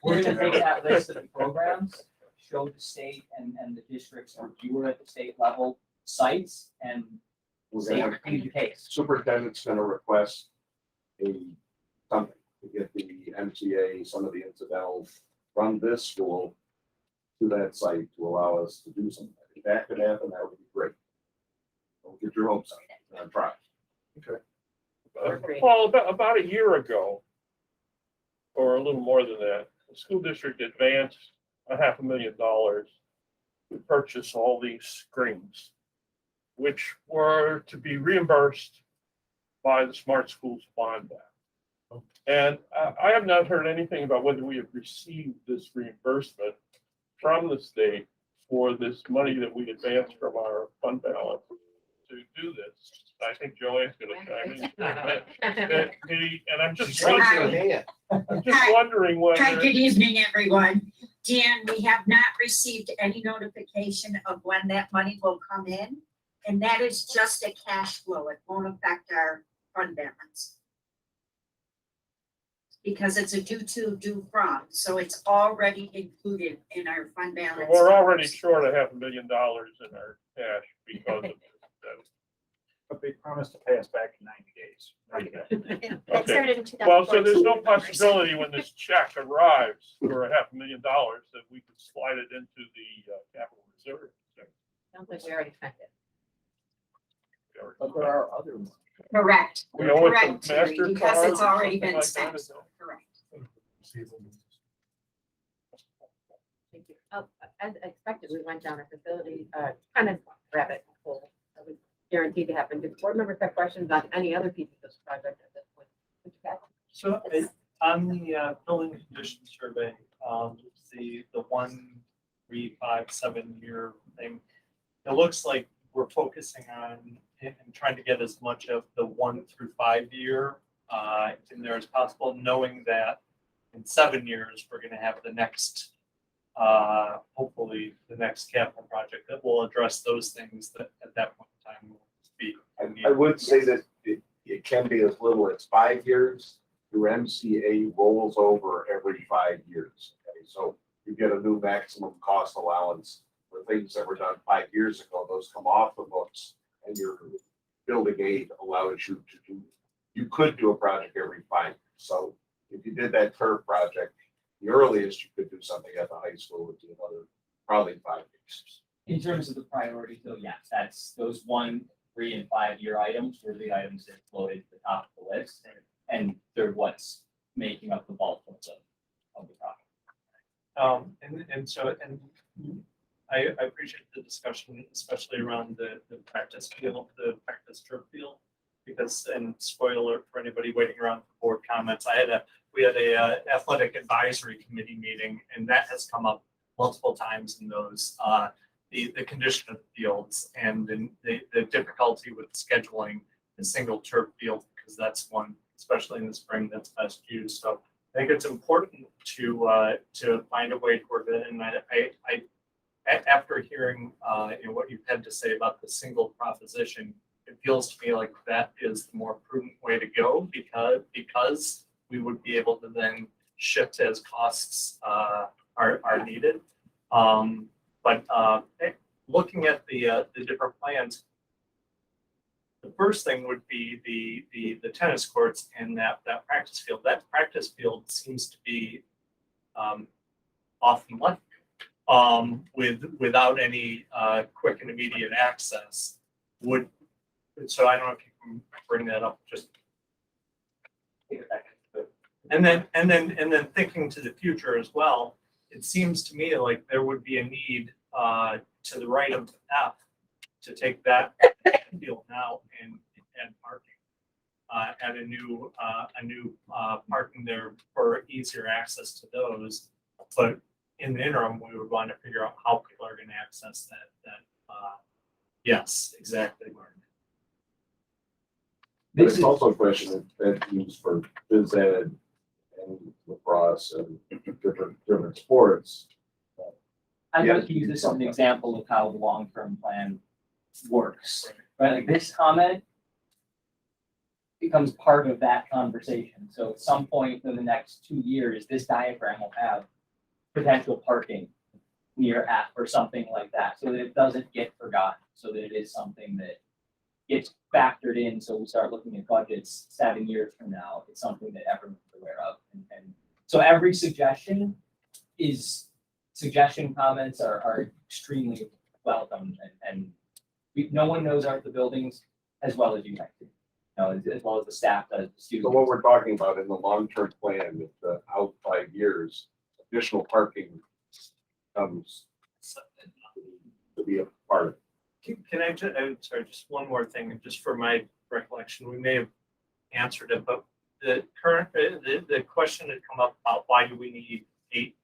We're gonna take that list of programs, show the state and the districts review at the state level sites and We're say, gonna have plead the case. superintendent's gonna request something to get the MTA, some of the incidentals from this school to that site to allow us to do something. If that could happen, that would be great. Don't get your hopes up. I'm trying. Well, about a year ago, or a little more than that, the school district advanced $500,000 to purchase all these screens, which were to be reimbursed by the Smart Schools Bond Act. And I have not heard anything about whether we have received this reimbursement from the state for this money that we advanced from our fund balance to do this. I think Joanne's gonna chime in. And I'm just wondering, Hi, whether, good evening, everyone. Dan, we have not received any notification of when that money will come in. And that is just a cash flow. It won't affect our fund balance. Because it's a due from, so it's already included in our fund balance. we're already short $500,000 in our cash because of this. But they promised to pay us back in 90 days. That Okay. started in 2014. Well, so there's no possibility when this check arrives for $500,000 that we could slide it into the capital reserve. Sounds like we already spent it. But there are other ones. Correct, We owe it correct, to Terry, MasterCard because it's or already something been like spent, that. so, correct. Thank you. As expected, we went down a facility, kind of rabbit hole that was guaranteed to happen. Do board members have questions on any other pieces of this project at this point? Mr. Katz? So on the building condition survey, the 1, 3, 5, 7 year thing, it looks like we're focusing on and trying to get as much of the 1 through 5 year in there as possible, knowing that in 7 years, we're gonna have the next, hopefully the next capital project that will address those things that at that point in time will be. I would say that it can be as little as 5 years. Your MCA rolls over every 5 years. Okay, so you get a new maximum cost allowance for things that were done 5 years ago. Those come off the books, and your building aid allows you to do. You could do a project every 5 years. So if you did that turf project, the earliest you could do something at the high school would be another probably 5 years. In terms of the priorities, though, yes, that's those 1, 3, and 5 year items were the items that floated to the top of the list. And they're what's making up the bulk of the project. And I appreciate the discussion, especially around the practice field, the practice turf field. Because, and spoiler for anybody waiting around for board comments, we had a athletic advisory committee meeting, and that has come up multiple times in those, the condition of the fields and the difficulty with scheduling a single turf field, because that's one especially in the spring, that's best used. So I think it's important to find a way toward it. And after hearing, what you've had to say about the single proposition, it feels to me like that is the more prudent way to go because we would be able to then shift as costs are needed. But looking at the different plans, the first thing would be the tennis courts and that practice field. That practice field seems to be often left without any quick and immediate access. So I don't know if you can bring that up just. And then thinking to the future as well, it seems to me like there would be a need to the right of F to take that field now and parking. Add a new parking there for easier access to those. But in the interim, we would want to figure out how people are going to access that. Yes, exactly, Mark. This is also a question that used for phys ed and lacrosse and different sports. I'd like to use this as an example of how the long-term plan works, right? Like this comment becomes part of that conversation. So at some point in the next 2 years, this diagram will have potential parking near F or something like that, so that it doesn't get forgotten, so that it is something that gets factored in. So we start looking at budgets 7 years from now. It's something that everyone's aware of. And so every suggestion comments are extremely welcome, and no one knows the buildings as well as you guys do. As well as the staff does, the students. So what we're talking about in the long-term plan, with the out 5 years, additional parking comes to be a part of it. Can I just, I'm sorry, just one more thing, just for my recollection, we may have answered it, but the question had come up about why do we need 8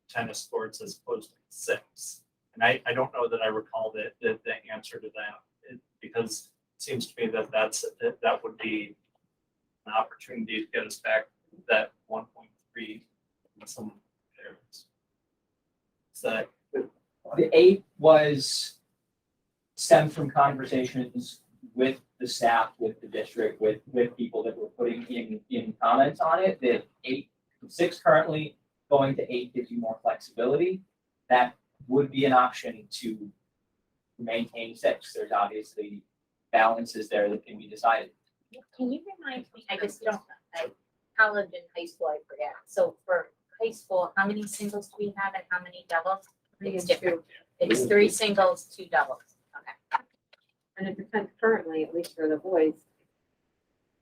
tennis courts as opposed to 6? And I don't know that I recall the answer to that, because it seems to me that would be an opportunity to get us back that 1.3 in some areas. So The 8 was stemmed from conversations with the staff, with the district, with people that were putting in comments on it, that 6 currently, going to 8 gives you more flexibility. That would be an option to maintain 6. There's obviously balances there that can be decided. Can you remind me, I just don't, college and high school, I forget. So for high school, how many singles do we have and how many doubles? It's different. It's 3 singles, 2 doubles. Okay. And it depends currently, at least for the boys,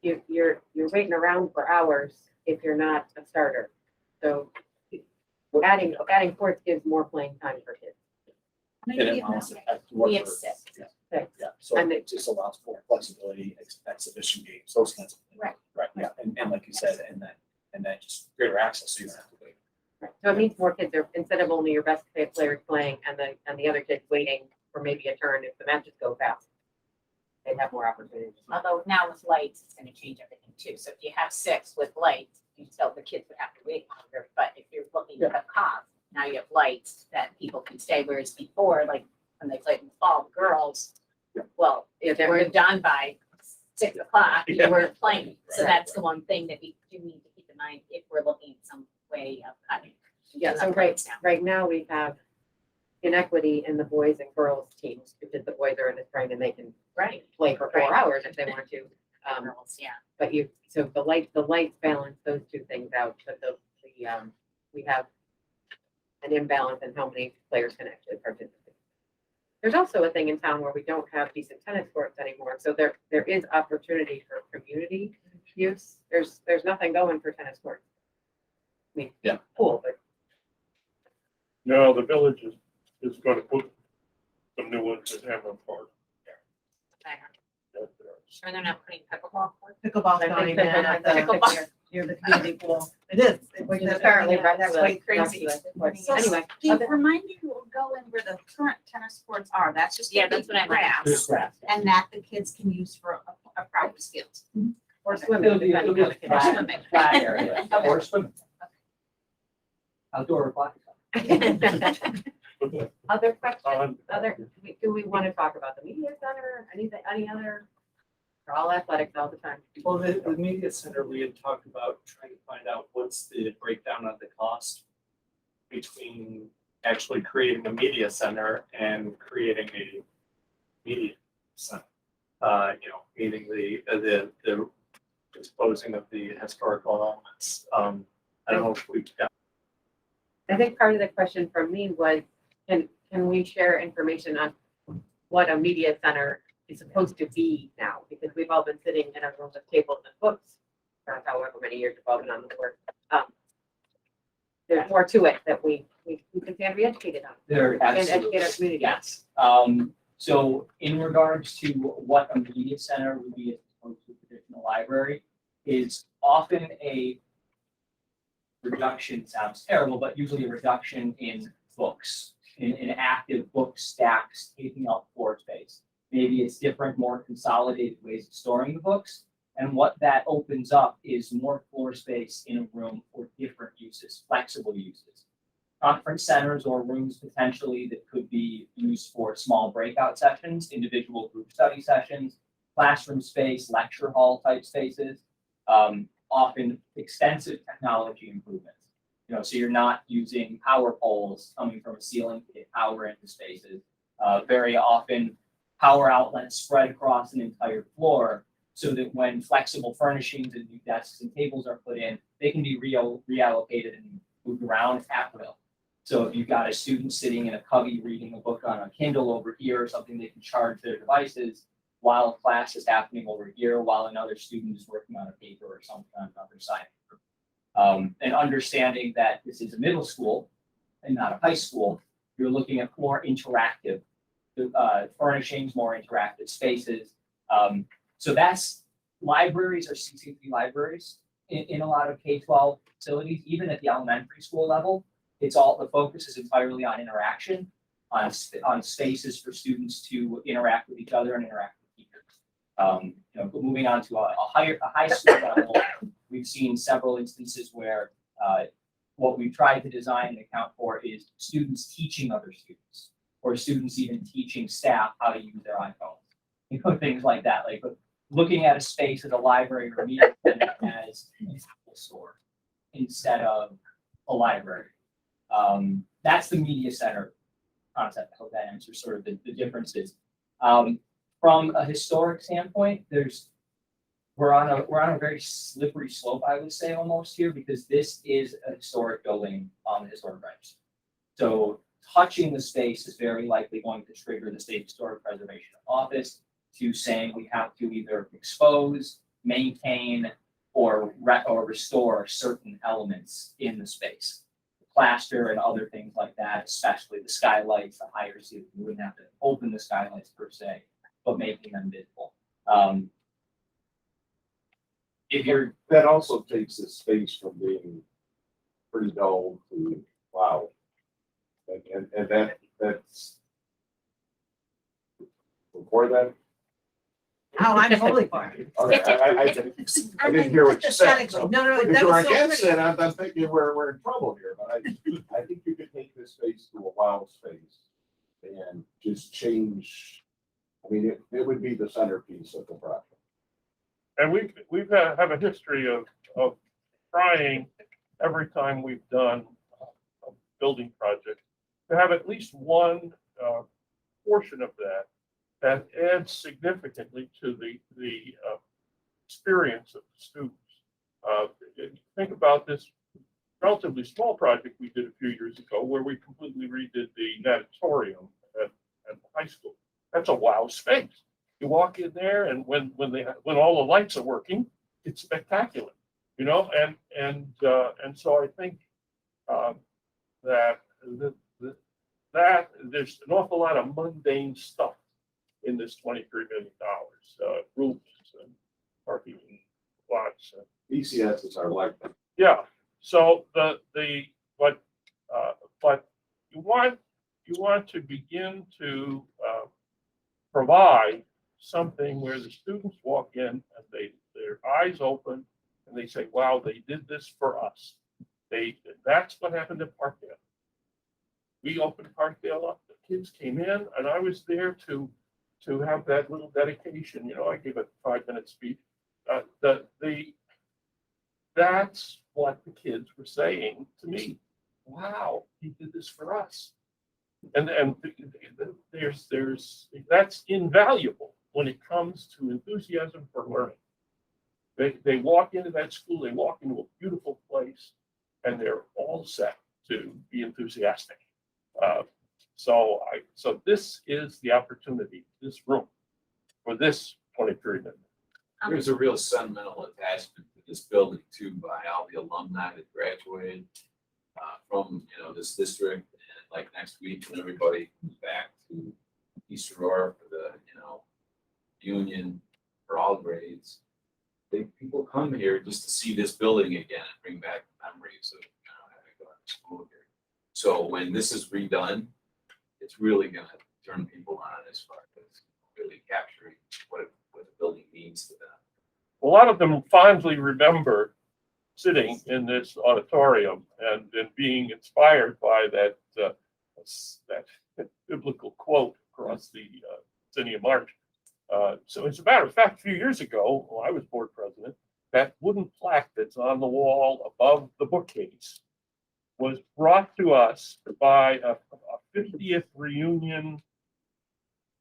you're waiting around for hours if you're not a starter. So adding courts gives more playing time for kids. And it also has to work We have for- 6. Six. Yeah, so And it just allows for flexibility, exhibition games, those kinds of things. Right. Right, yeah, and like you said, and that just greater access, so you don't have to wait. Right. So it means more kids are, instead of only your best players playing and the other kids waiting for maybe a turn if the matches go fast. They'd have more opportunities. Although now with lights, it's gonna change everything too. So if you have 6 with lights, you still, the kids would have to wait longer. But if you're looking at the cost, now you have lights that people can stay. Whereas before, like when they played in the fall, the girls, well, if they were done by 6 o'clock, you weren't playing. So that's the one thing that we do need to keep in mind if we're looking at some way of cutting. Yeah, so Lights down. right now we have inequity in the boys and girls teams because the boys are in the spring and they can Right. play for 4 Right. hours if they want to. Girls, yeah. But so the lights balance those 2 things out, but we have an imbalance in how many players can actually participate. There's also a thing in town where we don't have decent tennis courts anymore, so there is opportunity for community use. There's nothing going for tennis courts. I mean, Yeah. Cool, but No, the village is gonna put some new ones at Hammond Park. Sure, they're not putting pickleball courts. Pickleball I going think in that- at Pickleball. near the community pool. It is. which is apparently That's quite crazy. So Anyway, Steve, remind me who will go in where the current tennis courts are. That's just. Yeah, gonna that's be what I meant. grass, and that the kids can use for a practice field. Or swimming. It'll be depending on the a flat, Swimming. flat area, or swimming. Outdoor aquatics. condition. Other questions, On- do we want to talk about the media center, any other? We're all athletics all the time. Well, the media center, we had talked about trying to find out what's the breakdown of the cost between actually creating a media center and creating a media center. Meaning the disposing of the historical elements. I don't know if we've got. I think part of the question from me was, can we share information on what a media center is supposed to be now? Because we've all been sitting in our rooms with tables and books for however many years we've all been on the board. There's more to it that we can stand to be educated on. There And absolutely. educate our community. Yes. So in regards to what a media center would be as opposed to a traditional library, is often a reduction, sounds terrible, but usually a reduction in books, in active book stacks taking up floor space. Maybe it's different, more consolidated ways of storing the books. And what that opens up is more floor space in a room for different uses, flexible uses. Conference centers or rooms potentially that could be used for small breakout sessions, individual group study sessions, classroom space, lecture hall type spaces, often extensive technology improvements. So you're not using power poles coming from a ceiling to get power into spaces. Very often power outlets spread across an entire floor so that when flexible furnishings and new desks and tables are put in, they can be reallocated and moved around at will. So if you've got a student sitting in a cubby reading a book on a Kindle over here or something, they can charge their devices while a class is happening over here, while another student is working on a paper or something on another side. And understanding that this is a middle school and not a high school, you're looking at more interactive furnishings, more interactive spaces. So libraries are CCP libraries in a lot of K-12 facilities, even at the elementary school level. The focus is entirely on interaction, on spaces for students to interact with each other and interact with teachers. Moving on to a high school level, we've seen several instances where what we've tried to design and account for is students teaching other students, or students even teaching staff how to use their iPhones. Things like that, like looking at a space as a library or a media center as an Apple store instead of a library. That's the media center concept. I hope that answers sort of the differences. From a historic standpoint, we're on a very slippery slope, I would say, almost here, because this is a historic building on the historic register. So touching the space is very likely going to trigger the State Historic Preservation Office to saying we have to either expose, maintain, or restore certain elements in the space. Plaster and other things like that, especially the skylights, the higher ceiling. You wouldn't have to open the skylights per se, but making them visible. That also takes the space from being pretty dull to wow. And that's before that. Oh, I'm totally for it. Okay, I didn't hear what you said. So No, if that you're was so against pretty. it, I'm thinking we're in trouble here, but I think you could take this space to a wow space and just change. I mean, it would be the centerpiece of the project. And we've have a history of trying every time we've done a building project to have at least one portion of that adds significantly to the experience of the students. Think about this relatively small project we did a few years ago where we completely redid the natatorium at the high school. That's a wow space. You walk in there, and when all the lights are working, it's spectacular, and so I think that there's an awful lot of mundane stuff in this $23 million, roofs and parking lots. BCSs are like that. Yeah. So but you want to begin to provide something where the students walk in and their eyes open and they say, wow, they did this for us. That's what happened at Parkdale. We opened Parkdale up, the kids came in, and I was there to have that little dedication, I gave a 5-minute speech. That's what the kids were saying to me. Wow, he did this for us. And that's invaluable when it comes to enthusiasm for learning. They walk into that school, they walk into a beautiful place, and they're all set to be enthusiastic. So this is the opportunity, this room, for this 23 minutes. There's a real sentimental attachment to this building too, by all the alumni that graduated from, this district. And like next week, when everybody comes back to East Aurora for the, union for all grades, people come here just to see this building again and bring back memories of, having gone to school here. So when this is redone, it's really gonna turn people on as far as really capturing what the building means to them. A lot of them fondly remember sitting in this auditorium and being inspired by that biblical quote across the Zinnia March. So as a matter of fact, a few years ago, when I was board president, that wooden plaque that's on the wall above the bookcase was brought to us by a 50th reunion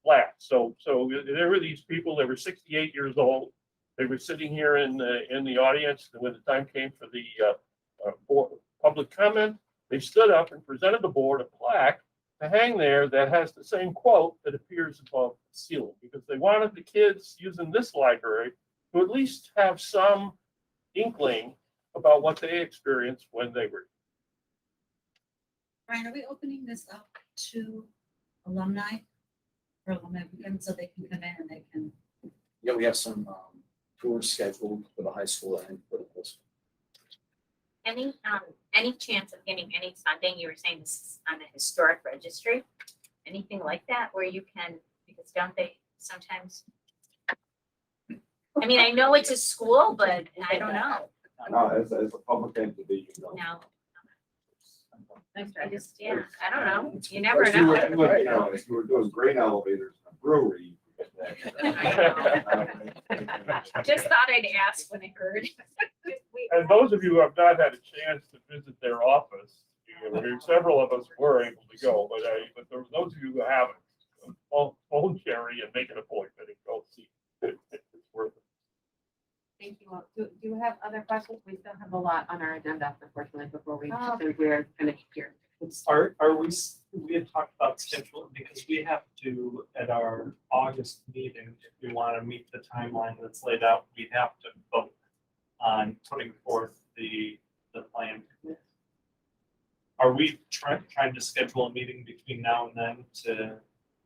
class. So there were these people, they were 68 years old. They were sitting here in the audience, and when the time came for the public comment, they stood up and presented the board a plaque to hang there that has the same quote that appears above the ceiling, because they wanted the kids using this library to at least have some inkling about what they experienced when they were. Brian, are we opening this up to alumni? For alumni weekend, so they can come in and they can. Yeah, we have some tours scheduled for the high school and for the middle school. Any chance of getting any funding? You were saying this is on the historic registry, anything like that where you can, because don't they sometimes? I mean, I know it's a school, but I don't know. No, as a public entity, No, Thanks, I Roger. just, I don't know. You never If you know. were, if you were doing grain elevators in a brewery. Just thought I'd ask when I heard. And those of you who have not had a chance to visit their office, several of us were able to go, but there were those of you who haven't, phone Jerry and make an appointment and go see. It's worth it. Thank you all. Do you have other questions? We still have a lot on our agenda, unfortunately, before we're finished here. We had talked about schedule because we have to, at our August meeting, if we want to meet the timeline that's laid out, we have to vote on putting forth the plan. Are we trying to schedule a meeting between now and then to?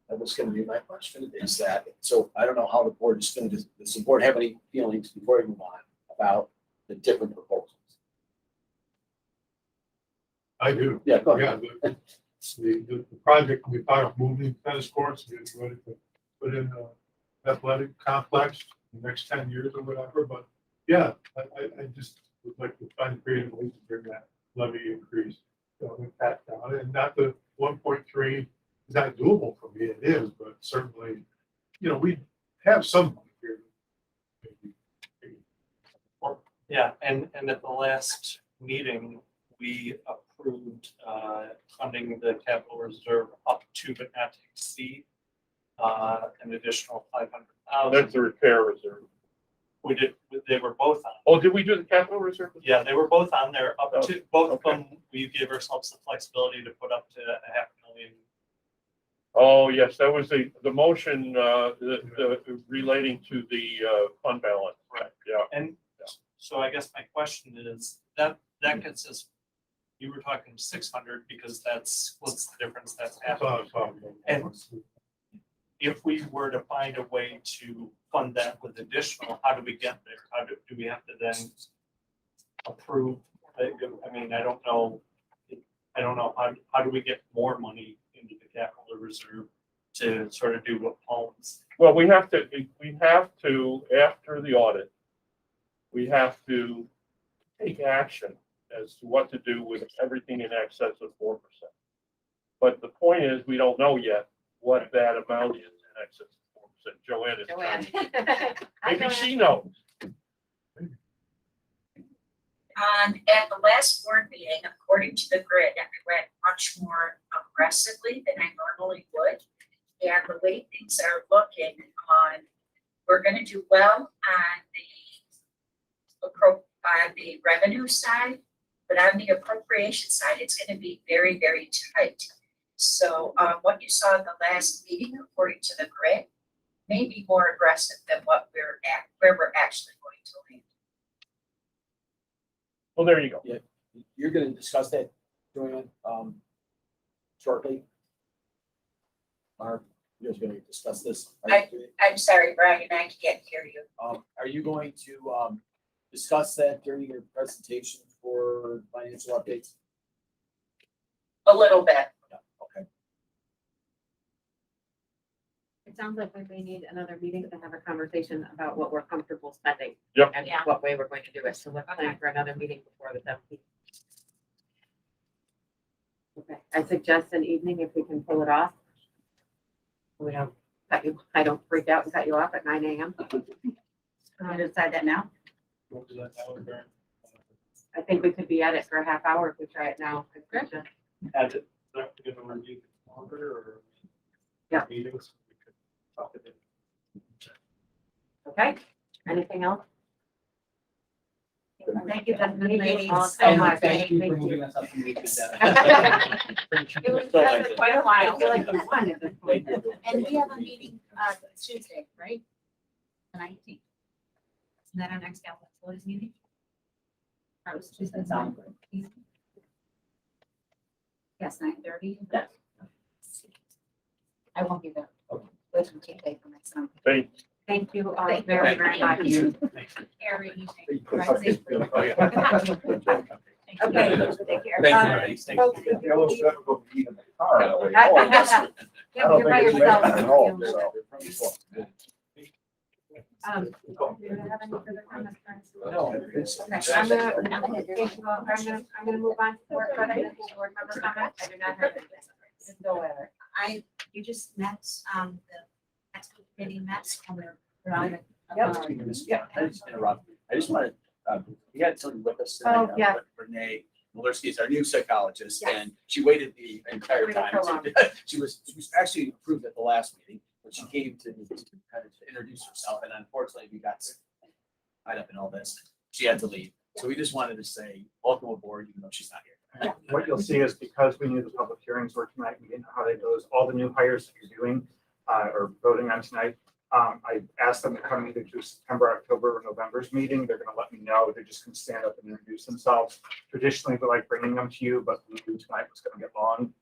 That was gonna be my question, is that, so I don't know how the board is gonna, does the board have any feelings before we move on about the different proposals? I do. Yeah, go ahead. Yeah, the project, we thought of moving tennis courts, getting ready to put in an athletic complex in the next 10 years or whatever, but yeah, I just would like to find creative ways to bring that levy increase, that down, and not the 1.3 is not doable for me, it is, but certainly, we have some money here. Yeah, and at the last meeting, we approved funding the capital reserve up to but not to exceed an additional 500,000. That's the repair reserve. We did, they were both on. Oh, did we do the capital reserve? Yeah, they were both on there, up to, both of them, we gave ourselves the flexibility to put up to $500,000. Oh, yes, that was the motion relating to the fund balance. Right. Yeah. And so I guess my question is, that gets us, you were talking 600 because what's the difference that's happening? And if we were to find a way to fund that with additional, how do we get there? How do we have to then approve? I mean, I don't know, how do we get more money into the capital reserve to sort of do what Paul was Well, we have to, after the audit, we have to take action as to what to do with everything in excess of 4%. But the point is, we don't know yet what that amount is in excess of 4%. Joanne is trying to, maybe she knows. At the last board meeting, according to the grid, I went much more aggressively than I normally would. And the way things are looking on, we're gonna do well on the revenue side, but on the appropriation side, it's gonna be very, very tight. So, what you saw in the last meeting, according to the grid, may be more aggressive than what where we're actually going to land. Well, there you go. You're gonna discuss that, Joanne, shortly. Mark, you're just gonna discuss this. I'm sorry, Brian, I can't hear you. Are you going to, discuss that during your presentation for financial updates? A little bit. Yeah, okay. It sounds like we may need another meeting to have a conversation about what we're comfortable spending. Yep. And Yeah. what way we're going to do it. So let's plan for another meeting before the 17th. Okay, I suggest an evening if we can pull it off. We don't cut you, I don't freak out and cut you off at 9 AM. Can we decide that now? What was that hour during? I think we could be at it for a half hour if we try it now. As it, not gonna review longer or? Yeah. Meetings, we could talk it in. Okay, anything else? Thank you, gentlemen, Thank you ladies. all so And much. thank you for Thank moving us up from the agenda. It was just quite a while. I feel like it's fun at this point. And we have a meeting, Tuesday, right? The 19th. Isn't that our next capital facilities meeting? That was Tuesday. Sounds good. Yes, 9:30. Yes. I won't be there. Okay. Wait till Tuesday for my son. Thank you all Thank you. very, very much. Every evening. Okay. Take care. Thank you. Folks, if you leave- Yeah, I you're by don't think it's yourself. at home, so. Do you have any further comments, friends? No, it's. Okay, I'm gonna move on to board president, board member comments. I do not have anything. Just go with it. You just met, the expo committee met on their. Yeah, I just interrupt. I just wanted, we had somebody with us. Oh, yeah. Renee Malirsky is our new psychologist, Yes. and she waited the entire Waited time. so long. She was actually approved at the last meeting, but she came to kind of introduce herself, and unfortunately, we got tied up in all this. She had to leave. So we just wanted to say, welcome aboard, even though she's not here. What you'll see is because we knew the public hearings were tonight, we didn't know how they goes, all the new hires that you're doing, or voting on tonight. I asked them to come either to September, October, or November's meeting. They're gonna let me know. They're just gonna stand up and introduce themselves. Traditionally, we like bringing them to you, but we knew tonight was gonna get long.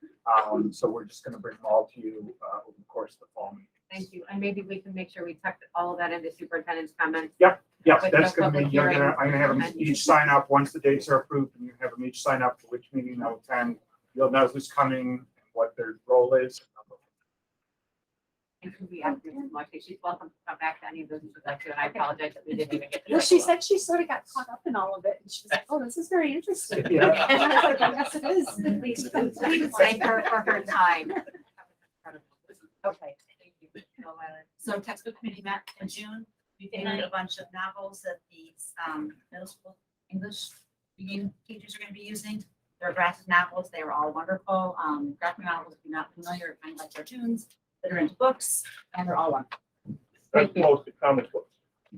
So we're just gonna bring them all to you, over the course of the fall meeting. Thank you. And maybe we can make sure we tuck all of that into superintendent's comments. Yes, With that's no gonna be, public I'm hearing. gonna have them each sign up once the dates are approved, and you have them each sign up for which meeting they'll attend. You'll know who's coming, and what their role is. And could we ask her to watch it? She's welcome to come back to any of those, if she'd like to, and I apologize that we didn't even get to. Well, she said she sort of got caught up in all of it, and she was like, oh, this is very interesting. Yeah. And I was like, yes, it is. Please, Please thank her for her time. Okay, thank you. So textbook committee met in June. We painted a bunch of novels that these, middle school English reading teachers are gonna be using. They're graphic novels. They were all wonderful. Graphic novels, if you're not familiar, are kind of like cartoons that are into books, and they're all wonderful. That's most of comic books.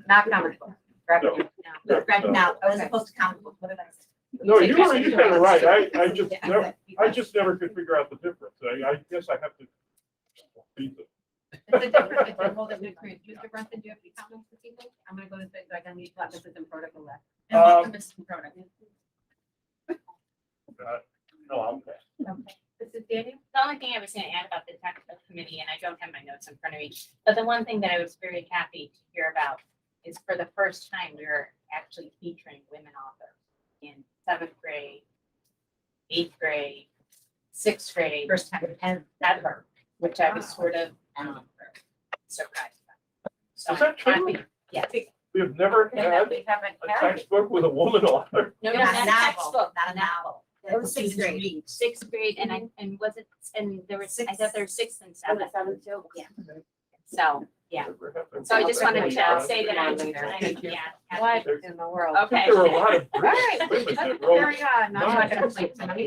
Not comic book. Graphic. No. Graphic novel, as opposed to comic book, what did I say? No, you got it right. Yeah. I just never could figure out the difference. I guess I have to. beat it. It's a different, it's a whole different experience. Mr. Brunson, do you have any comments this evening? I'm gonna go to things like I need to let Mrs. and protocol left. And welcome, Mrs. Cronin. No, I'm okay. Okay. Mrs. Daniel? The only thing I was gonna add about the technical committee, and I don't have my notes in front of me, but the one thing that I was very happy to hear about is for the first time, we're actually featuring women authors in 7th grade, 8th grade, 6th grade. First time. And ever, which I was sort of, surprised. So Is that I'm true? happy. Yes. We have never And that had we haven't a had. textbook with a woman author. No, Not not a a novel, textbook, not a novel. It was sixth Students grade. read. Sixth grade, and was it, and there was, I thought there were sixth and seventh. Yeah. So, yeah. Never happened. So I just wanted to say that I, Thank you. yeah. What in the world? I think Okay. there were a lot of All right, British women let's that wrote. carry on. I'm not gonna sleep tonight.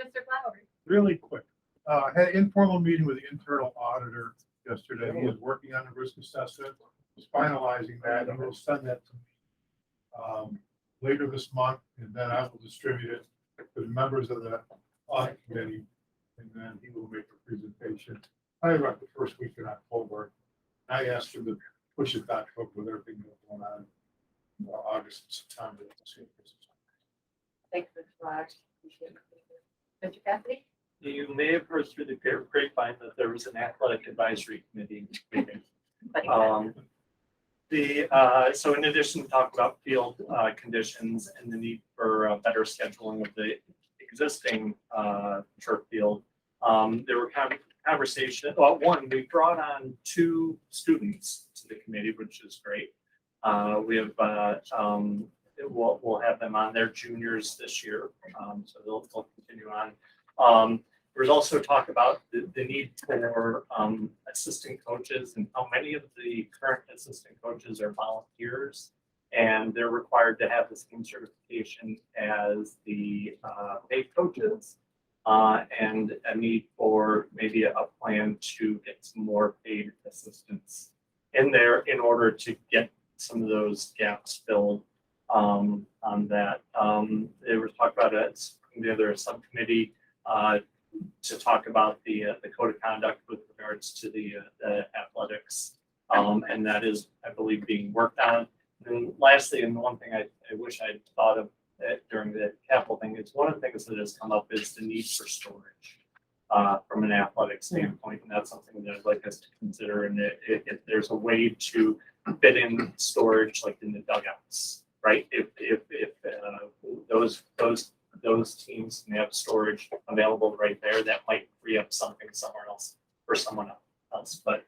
Mr. Flowers. Really quick, had an informal meeting with the internal auditor yesterday. He is working on a risk assessment. He's finalizing that and we'll send that to me later this month, and then I will distribute it to the members of the audit committee. And then he will make a presentation, probably about the first week in October. I asked him to push it back up with everything that's going on August, September. Thanks, Mr. Flowers. Appreciate it. Mr. Cassidy? You may have heard through the grapevine that there was an athletic advisory committee meeting. So in addition to talk about field conditions and the need for better scheduling of the existing turf field, there were conversation. Well, one, we brought on 2 students to the committee, which is great. We have we'll have them on. Their juniors this year, so they'll continue on. There's also talk about the need for assistant coaches and how many of the current assistant coaches are volunteers, and they're required to have the same certification as the paid coaches, and a need for maybe a plan to get some more paid assistants in there in order to get some of those gaps filled on that. There was talk about it, the other subcommittee to talk about the code of conduct with regards to the athletics. And that is, I believe, being worked on. And lastly, and one thing I wish I'd thought of during the capital thing, is one of the things that has come up is the need for storage from an athletic standpoint. And that's something that I'd like us to consider. And if there's a way to fit in storage like in the dugouts, right? If those teams can have storage available right there, that might free up something somewhere else for someone else. But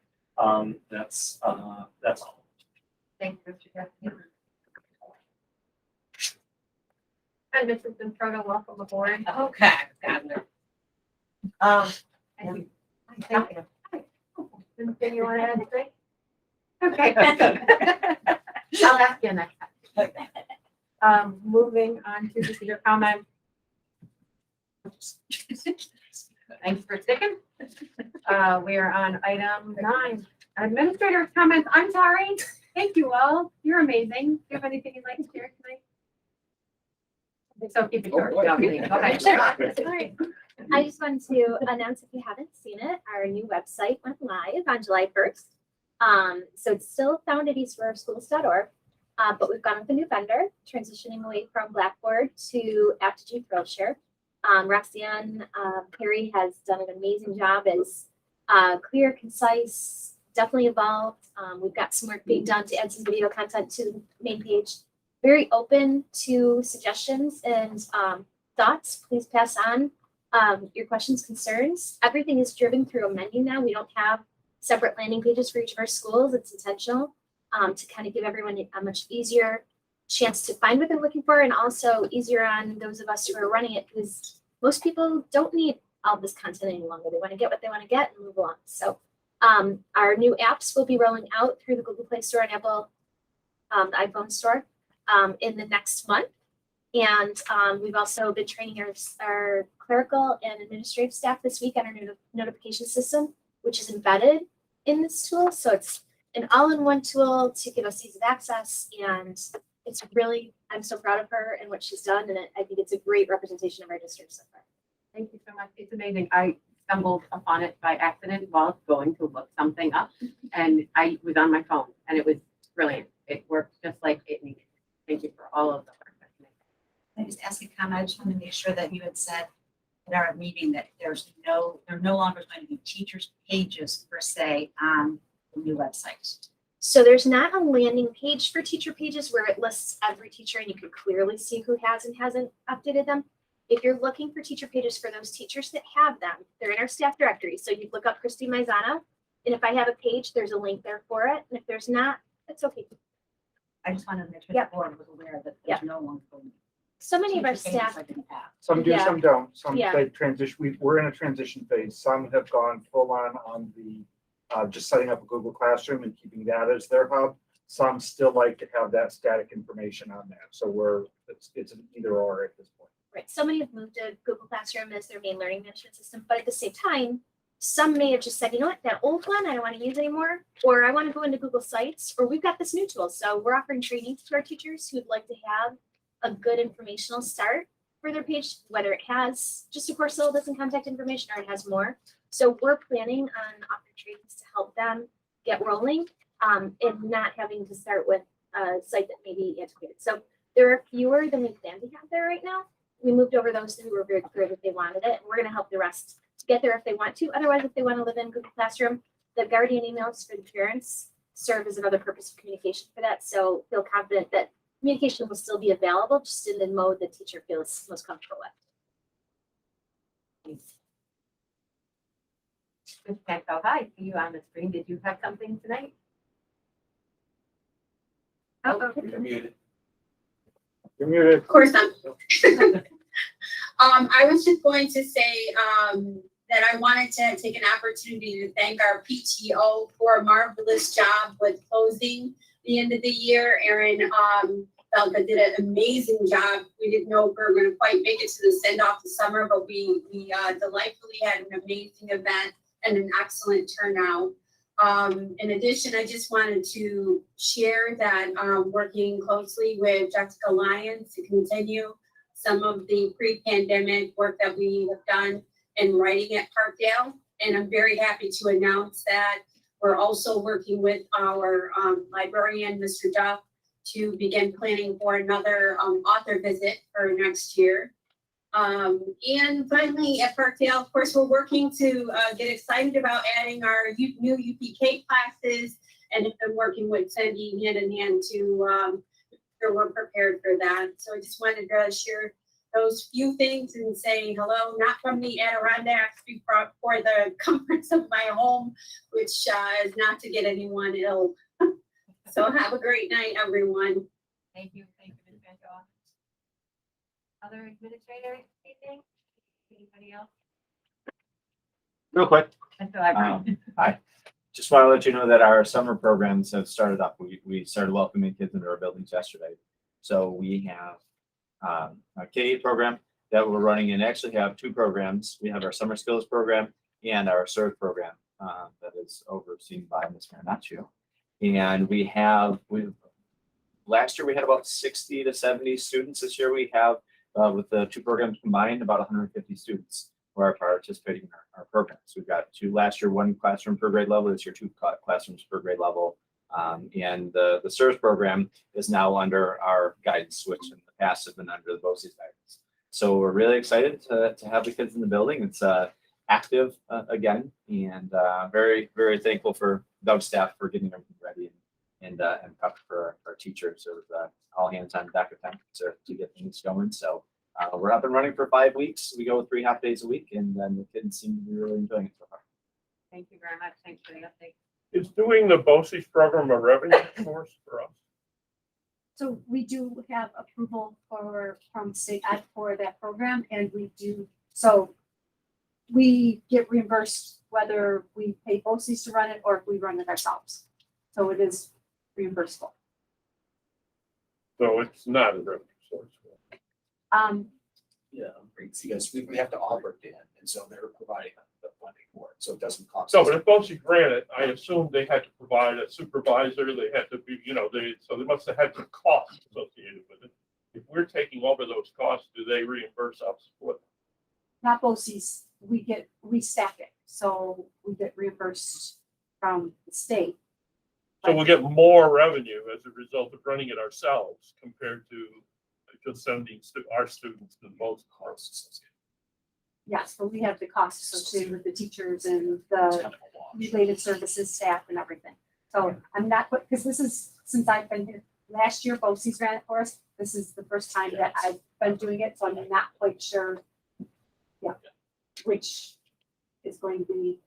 that's all. Thank you, Mr. Cassidy. And Mrs. Centrono, welcome aboard. Okay, got it. And thank you. Anything you want to add, Greg? Okay. I'll ask you next time. Moving on to the your comment. Thanks for sticking. We are on item 9. Administrator's comments. I'm sorry. Thank you all. You're amazing. Do you have anything you'd like to share tonight? So keep it short. Go ahead. I just wanted to announce, if you haven't seen it, our new website went live on July 1st. So it's still found at eastauroraschools.org, but we've gone with a new vendor, transitioning away from Blackboard to Aptitude Skillshare. Roxanne Perry has done an amazing job. It's clear, concise, definitely evolved. We've got some work being done to add some video content to the main page. Very open to suggestions and thoughts. Please pass on your questions, concerns. Everything is driven through a menu now. We don't have separate landing pages for each of our schools. It's intentional to kind of give everyone a much easier chance to find what they're looking for, and also easier on those of us who are running it, because most people don't need all this content any longer. They want to get what they want to get and move on. So our new apps will be rolling out through the Google Play Store and Apple the iPhone Store in the next month. And we've also been training our clerical and administrative staff this week on our new notification system, which is embedded in this tool. So it's an all-in-one tool to give us ease of access, and it's really, I'm so proud of her and what she's done, and I think it's a great representation of our district so far. Thank you so much. It's amazing. I stumbled upon it by accident while going to look something up, and I was on my phone, and it was brilliant. It worked just like it needed. Thank you for all of the work that's made. Can I just ask a comment? I just want to make sure that you had said at our meeting that there no longer going to be teachers' pages per se on the new website. So there's not a landing page for teacher pages where it lists every teacher and you can clearly see who has and hasn't updated them. If you're looking for teacher pages for those teachers that have them, they're in our staff directory. So you look up Christy Maizana, and if I have a page, there's a link there for it. And if there's not, that's okay. I just wanted to make sure Yep. the board was aware that Yep. there's no one going. So many of our teacher pages staff, like in the past. Some do, Yeah. some don't. Some Yeah. they transition, we're in a transition phase. Some have gone full on the, just setting up a Google Classroom and keeping that as their hub. Some still like to have that static information on there. So it's an either or at this point. right, so many have moved to Google Classroom as their main learning management system, but at the same time, some may have just said, you know what, that old one, I don't want to use anymore, or I want to go into Google Sites, or we've got this new tool. So we're offering trainings to our teachers who'd like to have a good informational start for their page, whether it has just a core syllabus and contact information or it has more. So we're planning on offering trainings to help them get rolling, and not having to start with a site that may be antiquated. So there are fewer than we plan to have there right now. We moved over those who were very clear that they wanted it. We're going to help the rest get there if they want to. Otherwise, if they want to live in Google Classroom, the Guardian emails for the parents serve as another purpose of communication for that. So feel confident that communication will still be available, just in the mode the teacher feels most comfortable with. Ms. Paxall, hi, see you on the screen. Did you have something tonight? Oh, You're muted. You're muted. Of course not. I was just going to say, that I wanted to take an opportunity to thank our PTO for a marvelous job with closing the end of the year. Erin, Belka did an amazing job. We didn't know if we were gonna quite make it to the send off this summer, but we delightfully had an amazing event and an excellent turnout. In addition, I just wanted to share that working closely with Jessica Lyons to continue some of the pre-pandemic work that we have done in writing at Parkdale. And I'm very happy to announce that we're also working with our librarian, Mr. Duff, to begin planning for another author visit for next year. And finally, at Parkdale, of course, we're working to get excited about adding our new UPK classes, and have been working with Cindy hand in hand to so we're prepared for that. So I just wanted to share those few things and say hello, not from the Adirondacks, for the comforts of my home, which is not to get anyone ill. So have a great night, everyone. thank you, Ms. Paxall. Other administrators, anything? Anybody else? Real quick, That's all I've heard. hi. Just want to let you know that our summer programs have started up. We started welcoming kids into our buildings yesterday. So we have a K-8 program that we're running, and actually have two programs. We have our summer skills program and our SERV program that is overseen by Ms. Marinaccio. And last year we had about 60 to 70 students. This year we have, with the two programs combined, about 150 students who are participating in our programs. We've got two last year, one classroom per grade level. This year, two classrooms per grade level. And the SERS program is now under our guidance, which in the past has been under the BoC's guidance. So we're really excited to have the kids in the building. It's active again, and very, very thankful for Doug staff for getting everything ready and prepped for our teachers. It was all hands on deck attempt to get things going. So we're up and running for 5 weeks. We go 3 half days a week, and then the kids seem to be really enjoying it so far. Thank you very much. Thanks for the update. Is doing the BOCES program a revenue source for us? So we do have approval from state ed for that program, and we get reimbursed whether we pay BOCES to run it or if we run it ourselves. So it is reimbursable. So it's not a revenue source. Yeah, great. Because we have to offer it, and so they're providing the funding for it, so it doesn't cost. So, us. but if BOCES ran it, I assume they had to provide a supervisor, they had to be, so they must have had some costs associated with it. If we're taking over those costs, do they reimburse us for them? Not BOCES, we staff it, so we get reimbursed from the state. So we'll get more revenue as a result of running it ourselves compared to just sending our students to both costs. Yes, but we have the costs associated with the teachers and the related services, staff and everything. So I'm not, because this is, since I've been here, last year BOCES ran it for us. This is the first time that I've been doing it, so I'm not quite sure. Yeah, which is going to be,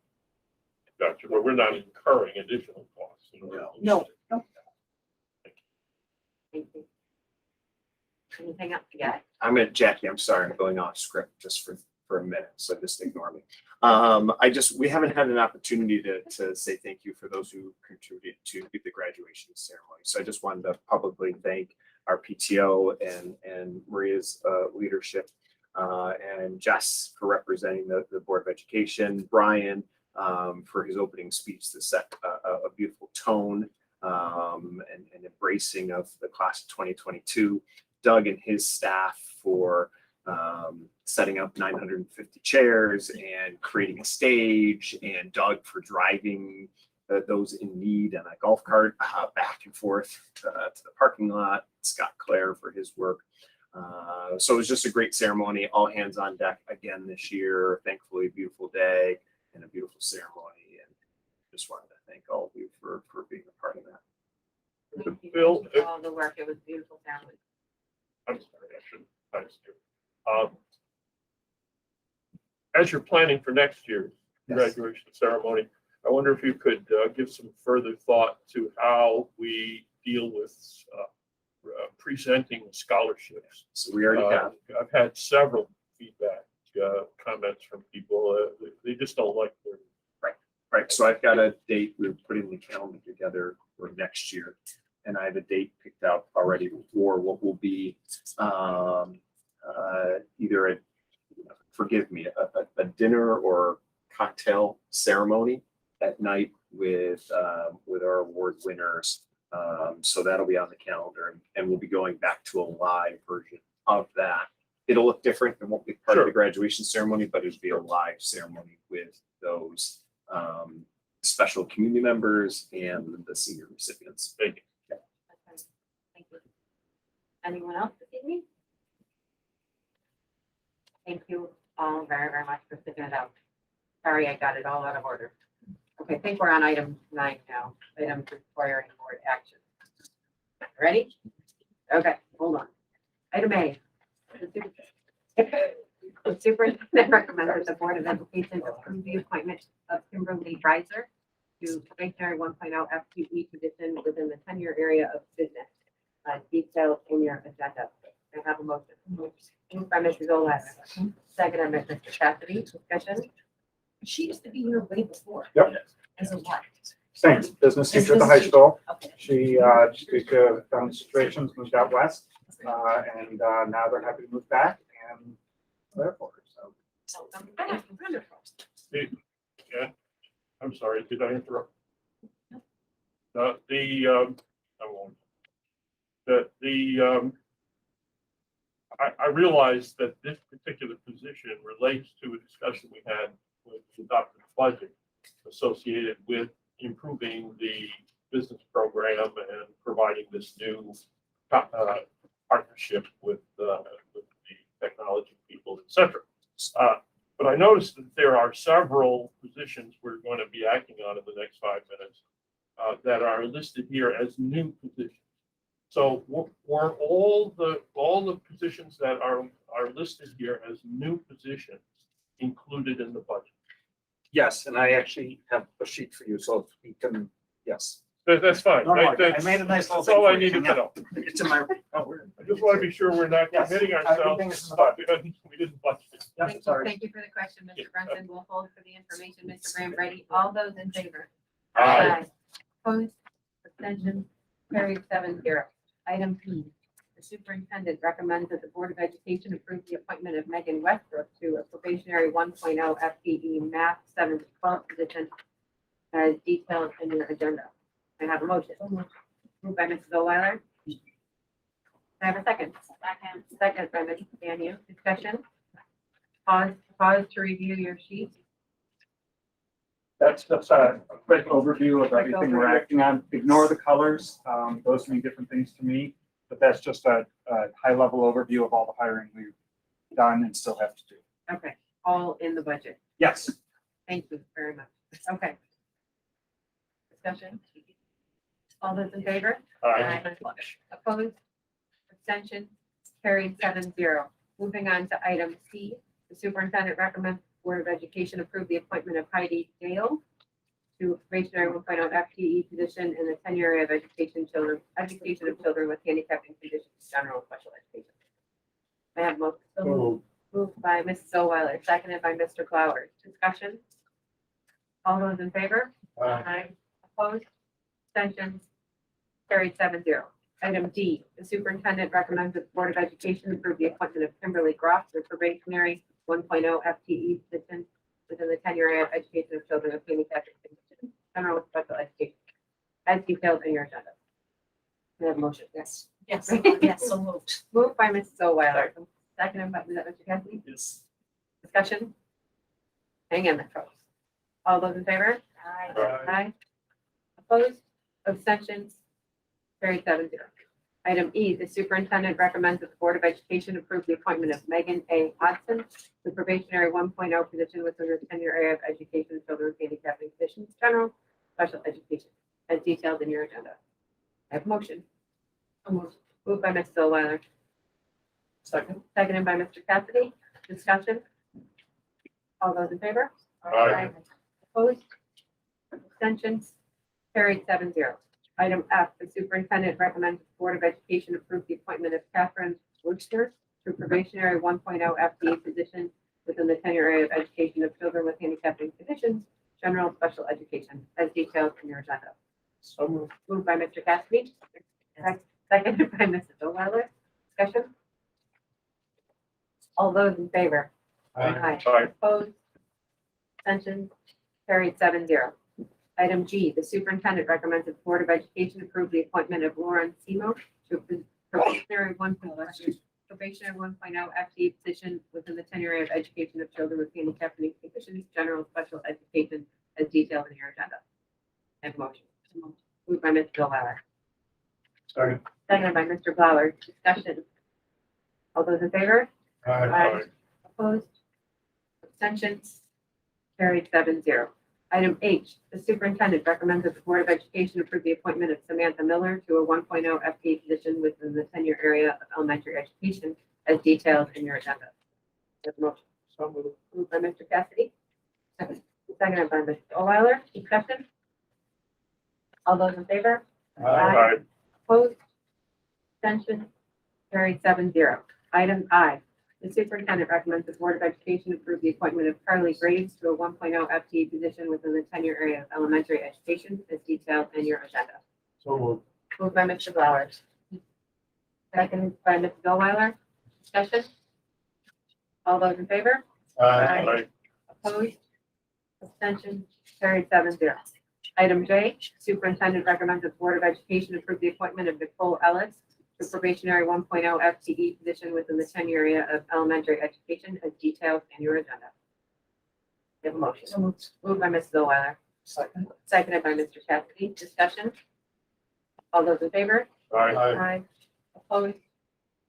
Gotcha, but we're not incurring additional costs. no, no. Thank you. Anything else? Yeah. Jackie, I'm sorry, I'm going off script just for a minute, so just ignore me. We haven't had an opportunity to say thank you for those who contributed to the graduation ceremony. So I just wanted to publicly thank our PTO and Maria's leadership, and Jess for representing the Board of Education, Brian for his opening speech to set a beautiful tone and embracing of the class of 2022. Doug and his staff for setting up 950 chairs and creating a stage, and Doug for driving those in need on a golf cart back and forth to the parking lot. Scott Clare for his work. So it was just a great ceremony, all hands on deck again this year. Thankfully, a beautiful day and a beautiful ceremony. And just wanted to thank all of you for being a part of that. Thank you. Bill, Thank you for all the work. It was beautiful family. I'm sorry, I shouldn't. I just do. As you're planning for next year's graduation ceremony, I wonder if you could give some further thought to how we deal with presenting scholarships. So we already have. I've had several feedback comments from people. They just don't like their. Right. So I've got a date. We're putting the calendar together for next year. And I have a date picked out already for what will be either a dinner or cocktail ceremony at night with our award winners. So that'll be on the calendar, and we'll be going back to a live version of that. It'll look different and won't be part of the graduation ceremony, but it'll be a live ceremony with those special community members and the senior recipients. Thank you. Thank you. Anyone else this evening? Thank you all very, very much for sticking it out. Sorry, I got it all out of order. Okay, I think we're on item 9 now, items requiring board action. Ready? Okay, hold on. Item A. The superintendent recommends that the Board of Education approve the appointment of Kimberly Dreiser to probationary 1.0 FTE position within the tenure area of business. Detailed in your agenda. I have a motion. Moved by Mrs. O'Leary. Second by Mr. Cassidy. Discussion. She used to be here way before. Yep. As a what? Same business teacher at the high school. She, due to family situations, moved out west. And now they're happy to move back and therefore, so. Wonderful. Yeah, I'm sorry, did I interrupt? I won't. I realize that this particular position relates to a discussion we had with the adopted budget associated with improving the business program and providing this new partnership with the technology people, et cetera. But I noticed that there are several positions we're going to be acting on in the next 5 minutes that are listed here as new positions. So were all the positions that are listed here as new positions included in the budget? Yes, and I actually have a sheet for you, so we can, yes. That's fine. No, I That's made a nice little. that's all I thing for you. needed to know. It's in my. I just want to be sure we're not Yes, committing everything ourselves is to in the stuff we didn't budget. Thank you, thank you for the question, Mr. Brunson. We'll hold for the information, Mr. Graham. Ready? All those in favor? Aye. Opposed? Abstentions? Carried 7-0. Item P. The superintendent recommends that the Board of Education approve the appointment of Megan Westbrook to a probationary 1.0 FTE Math 7 to 12 position as detailed in your agenda. I have a motion. Moved by Mrs. O'Leary. I have a second. Second by Mrs. Daniel. Discussion. Pause to review your sheet. That's just a quick overview of everything we're acting on. Ignore the colors. Those mean different things to me, but that's just a high level overview of all the hiring we've done and still have to do. Okay, all in the budget. Yes. Thank you very much. Okay. Discussion. All those in favor? Aye. Opposed? Abstention? Carried 7-0. Moving on to item C, the superintendent recommends the Board of Education approve the appointment of Heidi Dale to probationary 1.0 FTE position in the tenure area of education of children with handicapping conditions, general and special education. May I have a motion? So Moved by Mrs. O'Weiler, seconded by Mr. Flowers. Discussion? All those in favor? Aye. Opposed? Abstentions? Carried 7-0. Item D, the superintendent recommends that the Board of Education approve the appointment of Kimberly Groff to probationary 1.0 FTE position within the tenure area of education of children with handicapping conditions, general and special education, as detailed in your agenda. May I have a motion? Yes. Yes, so moved. Moved by Mrs. O'Weiler, seconded by Mr. Cassidy. Yes. Discussion? Hang in there, folks. All those in favor? Aye. Aye. Opposed? Abstentions? Carried 7-0. Item E, the superintendent recommends that the Board of Education approve the appointment of Megan A. Hodson to probationary 1.0 position within the tenure area of education of children with handicapping conditions, general, special education, as detailed in your agenda. I have a motion. Moved by Mrs. O'Weiler, Second. seconded by Mr. Cassidy. Discussion? All those in favor? Aye. Opposed? Abstentions? Carried 7-0. Item F, the superintendent recommends the Board of Education approve the appointment of Catherine Wooster to probationary 1.0 FTE position within the tenure area of education of children with handicapping conditions, general and special education, as detailed in your agenda. So moved. Moved by Mr. Cassidy, seconded by Mrs. O'Weiler. Discussion? All those in favor? Aye. Opposed? Abstentions? Carried 7-0. Item G, the superintendent recommends that the Board of Education approve the appointment of Lauren Semo to probationary 1.0 FTE position within the tenure area of education of children with handicapping conditions, general and special education, as detailed in your agenda. I have a motion. Moved by Mr. O'Hara, Second. seconded by Mr. Flower. Discussion. All those in favor? Aye. Opposed? Abstentions? Carried 7-0. Item H, the superintendent recommends that the Board of Education approve the appointment of Samantha Miller to a 1.0 FTE position within the tenure area of elementary education, as detailed in your agenda. There's a motion. So moved. Moved by Mr. Cassidy. Seconded by Mr. O'Weiler. Discussion? All those in favor? Aye. Opposed? Abstentions? Carried 7-0. Item I, the superintendent recommends the Board of Education approve the appointment of Carly Graves to a 1.0 FTE position within the tenure area of elementary education, as detailed in your agenda. So moved. Moved by Mr. Flowers. Seconded by Mrs. O'Weiler. Discussion? All those in favor? Aye. Opposed? Abstention? Carried 7-0. Item J, superintendent recommends the Board of Education approve the appointment of Nicole Ellis to probationary 1.0 FTE position within the tenure area of elementary education, as detailed in your agenda. You have a motion. Moved by Mrs. O'Weiler. Second. Seconded by Mr. Cassidy. Discussion? All those in favor? Aye. Opposed?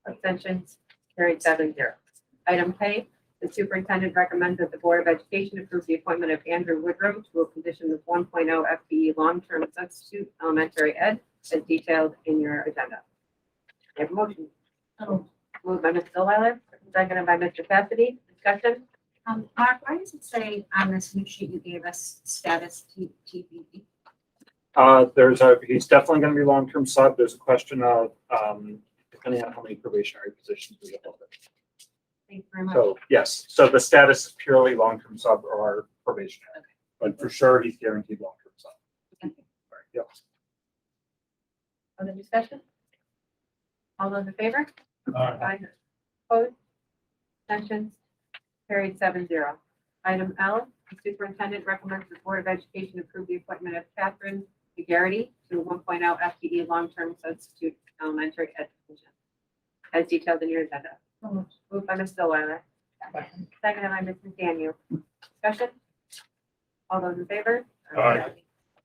Abstentions? Carried 7-0. Item K, the superintendent recommends that the Board of Education approve the appointment of Andrew Woodrow to a position of 1.0 FTE long-term substitute elementary ed, as detailed in your agenda. I have a motion. Moved by Mrs. O'Weiler, seconded by Mr. Cassidy. Discussion? Mark, why does it say on this new sheet you gave us status TBD? He's definitely gonna be long-term sub. There's a question of, depending on how many probationary positions we have open. Thank you very much. So, yes, so the status is purely long-term sub or probationary, but for sure, he's guaranteed long-term sub. Yep. Other discussion? All those in favor? Aye. Opposed? Abstentions? Carried 7-0. Item L, the superintendent recommends the Board of Education approve the appointment of Catherine McGarity to a 1.0 FTE long-term substitute elementary education, as detailed in your agenda. Moved by Mrs. O'Weiler. Seconded by Mrs. Daniel. Discussion? All those in favor? Aye.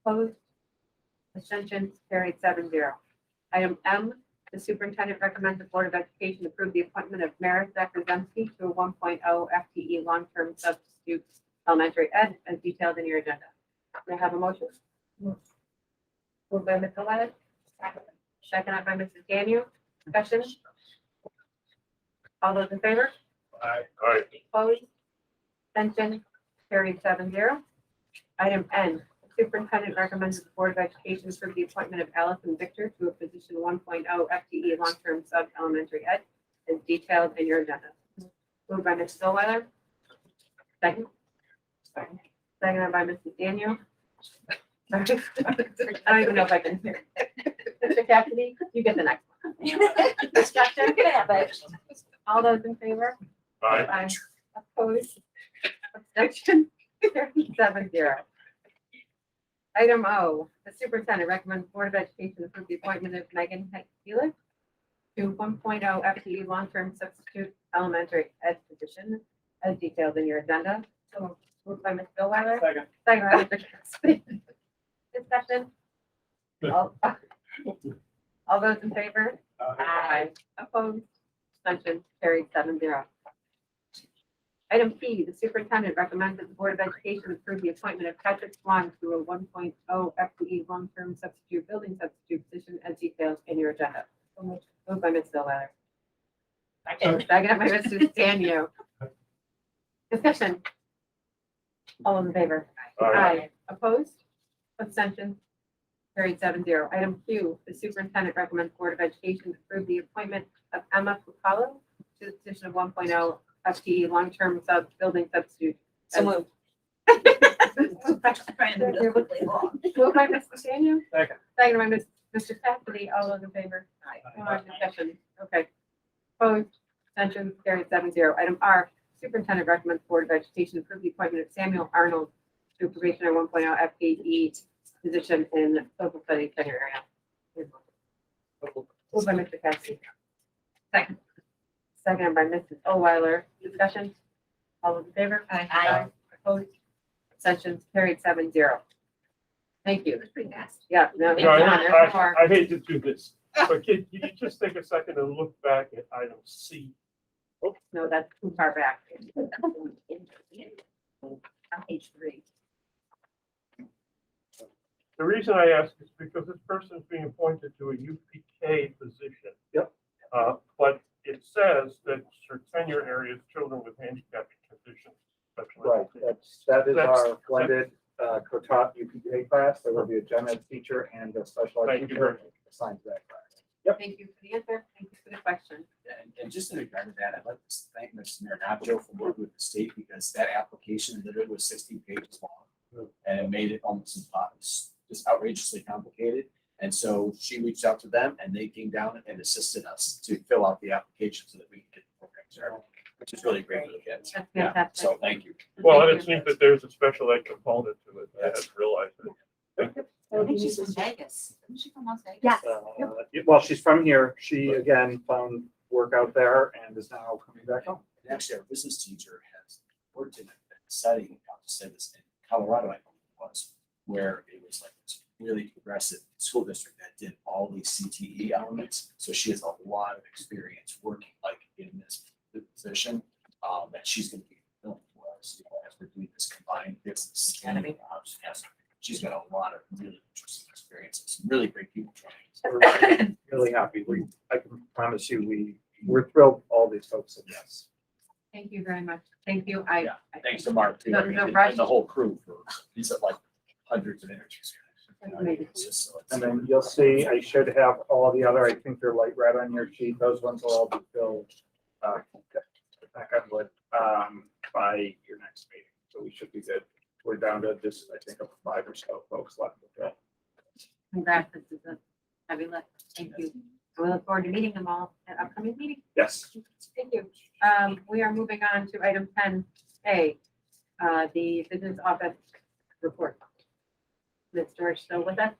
Opposed? Abstentions? Carried 7-0. Item M, the superintendent recommends the Board of Education approve the appointment of Meredith Zakrzewski to a 1.0 FTE long-term substitute elementary ed, as detailed in your agenda. May I have a motion? Moved by Mr. Levitt. Seconded by Mrs. Daniel. Discussion? All those in favor? All right. Opposed? Abstention? Carried 7-0. Item N, superintendent recommends the Board of Education approve the appointment of Allison Victor to a position 1.0 FTE long-term sub-elementary ed as detailed in your agenda. Moved by Ms. Stillwell. Second. Seconded by Mrs. Daniel. I don't even know if I can hear. Mr. Cassidy, you get the next one. Discussion? You can have it. All those in favor? All right. Aye. Opposed? Abstention? 7-0. Item O, the superintendent recommends Board of Education approve the appointment of Megan Hewitt to 1.0 FTE long-term substitute elementary ed position as detailed in your agenda. So moved by Ms. Billweiler. Second. Second by Mr. Cassidy. Discussion? All those in favor? Aye. Opposed? Abstention? Carried 7-0. Item P, the superintendent recommends that the Board of Education approve the appointment of Patrick Swan to a 1.0 FTE long-term substitute building substitute position as detailed in your agenda. So moved by Ms. Billweiler. Second by Mrs. Daniel. Discussion? All in favor? Aye. Opposed? Abstention? Carried 7-0. Item Q, the superintendent recommends Board of Education approve the appointment of Emma Pupalo to the position of 1.0 FTE long-term building substitute. So moved. Moved by Mr. Daniel. Second. Second by Mr. Cassidy. All those in favor? Aye. Discussion. Okay. Opposed? Abstention? Carried 7-0. Item R, superintendent recommends Board of Education approve the appointment of Samuel Arnold to probationary 1.0 FTE position in social studies tenure area. Moved by Mr. Cassidy. Second. Second by Mrs. Oweiler. Discussion? All those in favor? Aye. Opposed? Abstentions? Carried 7-0. Thank you. That's pretty fast. Yeah, no, You know, there's more. I hate to do this, but can you just take a second and look back at item C? No, that's too far back. On page 3. The reason I ask is because this person is being appointed to a UPK position. Yep. But it says that her tenure area is children with handicap conditions. Right, that is That's- our blended, co-taught UPA class. There will be a gen ed teacher and a special ed Thank you teacher very assigned to that class. Thank you for the answer. Thank you for the question. And just in regard to that, I'd like to thank Ms. Marinaccio for working with the state because that application literally was 16 pages long. And it made it almost impossible, just outrageously complicated. And so she reached out to them and they came down and assisted us to fill out the application so that we could get the program started, which is really great for the kids. That's Yeah, fantastic. so thank you. Well, Thank and it's you. neat that there's a special ed component to it. I hadn't realized it. I think she's from Vegas. Isn't she from Las Vegas? Yes. Well, she's from here. She again found work out there and is now coming back home. And actually, our business teacher has worked in a setting, I'll just say this, in Colorado, I believe it was, where it was like this really progressive school district that did all these CTE elements. So she has a lot of experience working like in this position, that she's gonna be filming for us, you know, as we're doing this combined business. Academy. Yes, she's got a lot of really interesting experiences, some really great people trying. We're really happy. I can promise you, we're thrilled all these folks said yes. Thank you very much. Thank you. Yeah, thanks to Mark too, No, I mean, no and rush. the whole crew for, these are like hundreds of interviews. It's just so- And then you'll see, I should have all the other, I think they're light red on your sheet. Those ones will all be filled. Back on wood, by your next meeting. So we should be good. We're down to just, I think, 5 or so folks left to fill. Congrats. This is a heavy lift. Thank you. We look forward to meeting them all at upcoming meetings. Yes. Thank you. We are moving on to item 10A, the business office report. Ms. George still with us?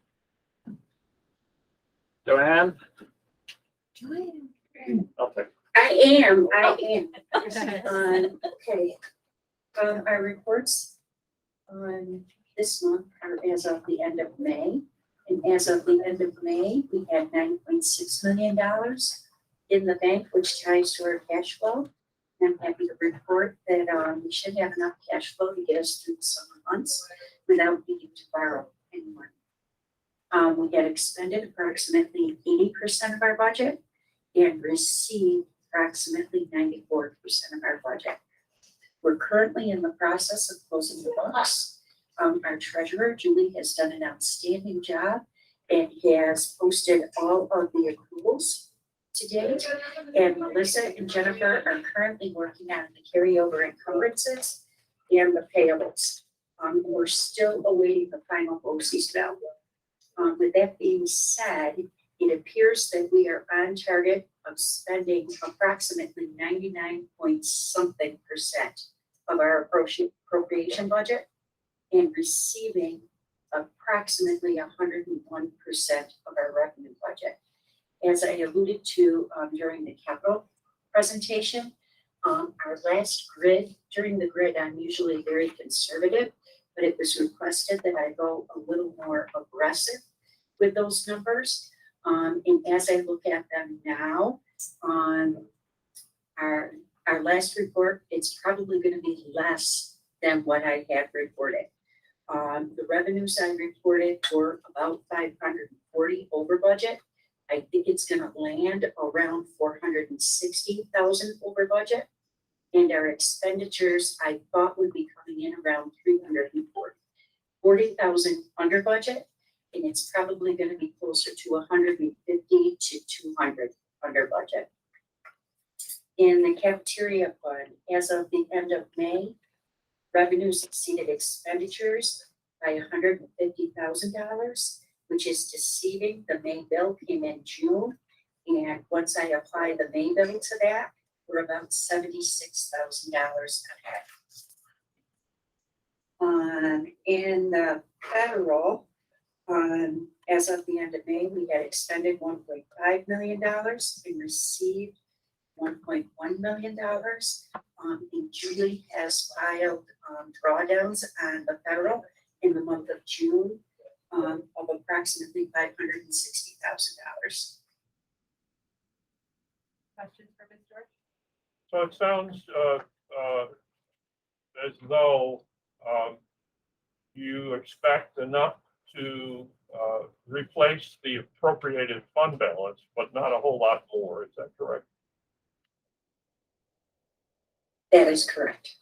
Joanne? I'll take. I am. Okay. Our reports on this month are as of the end of May. And as of the end of May, we had $9.6 million in the bank, which ties to our cash flow. I'm happy to report that we should have enough cash flow to get us through the summer months without needing to borrow any money. We had expended approximately 80% of our budget and received approximately 94% of our budget. We're currently in the process of closing the books. Our treasurer, Julie, has done an outstanding job and has posted all of the accruals to date. And Melissa and Jennifer are currently working on the carryover encumbrances and the payables. We're still awaiting the final BOCES bill. With that being said, it appears that we are on target of spending approximately 99-point-something% of our appropriation budget and receiving approximately 101% of our revenue budget. As I alluded to during the capital presentation, our last grid, during the grid, I'm usually very conservative, but it was requested that I go a little more aggressive with those numbers. And as I look at them now, on our last report, it's probably going to be less than what I had reported. The revenues I reported were about 540 over budget. I think it's going to land around 460,000 over budget. And our expenditures I thought would be coming in around 340,000 under budget. And it's probably going to be closer to 150 to 200 under budget. In the cafeteria fund, as of the end of May, revenues exceeded expenditures by $150,000, which is deceiving. The May bill came in June. And once I apply the May bill to that, we're about $76,000 ahead. In the federal, as of the end of May, we had expended $1.5 million and received $1.1 million. And Julie has filed drawdowns on the federal in the month of June of approximately $560,000. Questions for Ms. George? So it sounds as though you expect enough to replace the appropriated fund balance, but not a whole lot more. Is that correct? That is correct.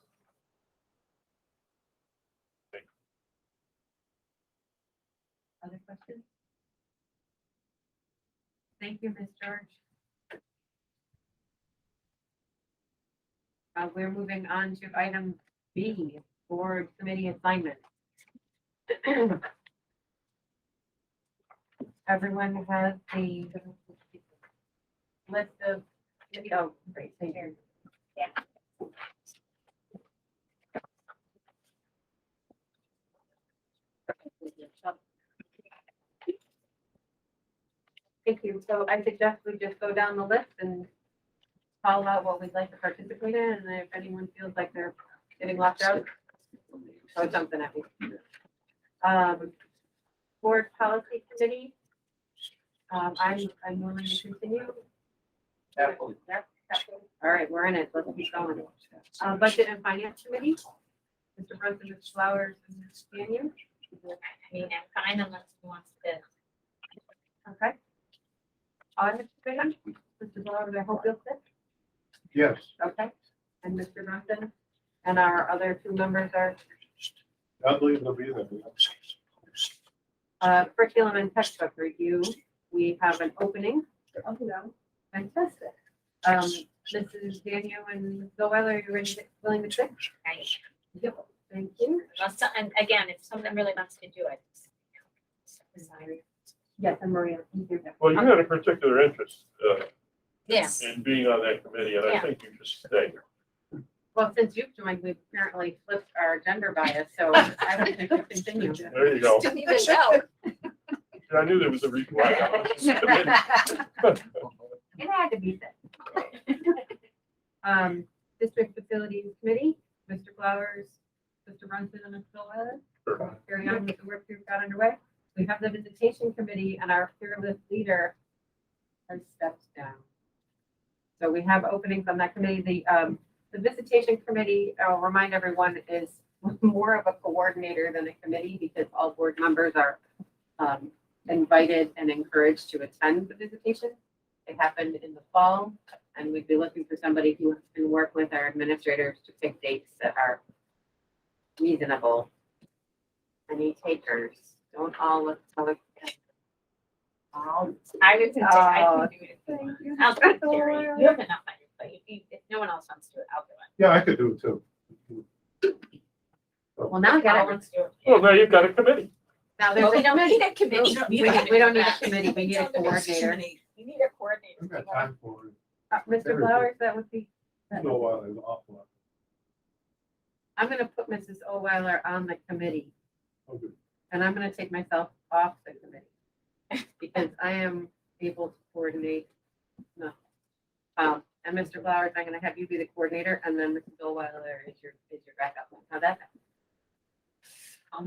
Other questions? Thank you, Ms. George. We're moving on to item B, board committee assignment. Everyone has the list of, oh, great, thank you. Thank you. So I suggest we just go down the list and call out what we'd like to participate in, and if anyone feels like they're getting left out, throw something at me. Board policy committee. I'm willing to continue. Absolutely. Yep. All right, we're in it. Let's keep going. Budget and finance committee. Mr. Brunson, Ms. Flowers, and Ms. Daniel. I mean, I'm fine unless he wants to. Okay. Audit committee. Mr. Flowers, I hope you'll sit. Yes. Okay. And Mr. Brunson. And our other two members are I believe they'll be there. curriculum and textbook review. We have an opening. Oh, no. Fantastic. Mrs. Daniel and Ms. Zoella, are you ready, willing to sit? Right. Yep. Thank you. And again, if someone really wants to do it. Yes, and Maria. You do that. Well, you had a particular interest Yes. in being on that committee, and I Yeah. think you should stay. Well, since you've joined, we've apparently flipped our gender bias, so I would think we continue. There you go. Didn't even know. I knew there was a reason why I got on this committee. It had to be said. District Facilities Committee, Mr. Flowers, Mr. Brunson, and Ms. Zoella. Carry on with the work we've got underway. We have the Visitation Committee, and our fearless leader has stepped down. So we have openings on that committee. The Visitation Committee, I'll remind everyone, is more of a coordinator than a committee because all board members are invited and encouraged to attend the visitation. It happened in the fall And we'd be looking for somebody who can work with our administrators to pick dates that are reasonable. Any takers? Don't all look so. I would say I can do it. I'll do it, Terry. You have enough on your plate. If no one else wants to do it, I'll do it. Yeah, I could do it too. Well, now I got it. Let's do it. Well, now you've got a committee. Now Well, there's a we don't committee. need a committee. We don't need a committee. We need a coordinator. We need a coordinator. I've got time for it. Mr. Flowers, that would be. No, it's awful. I'm gonna put Mrs. Oweiler on the committee. Okay. And I'm gonna take myself off the committee. Because I am able to coordinate. No. And Mr. Flowers, I'm gonna have you be the coordinator, and then Mrs. Oweiler is your backup. How that? All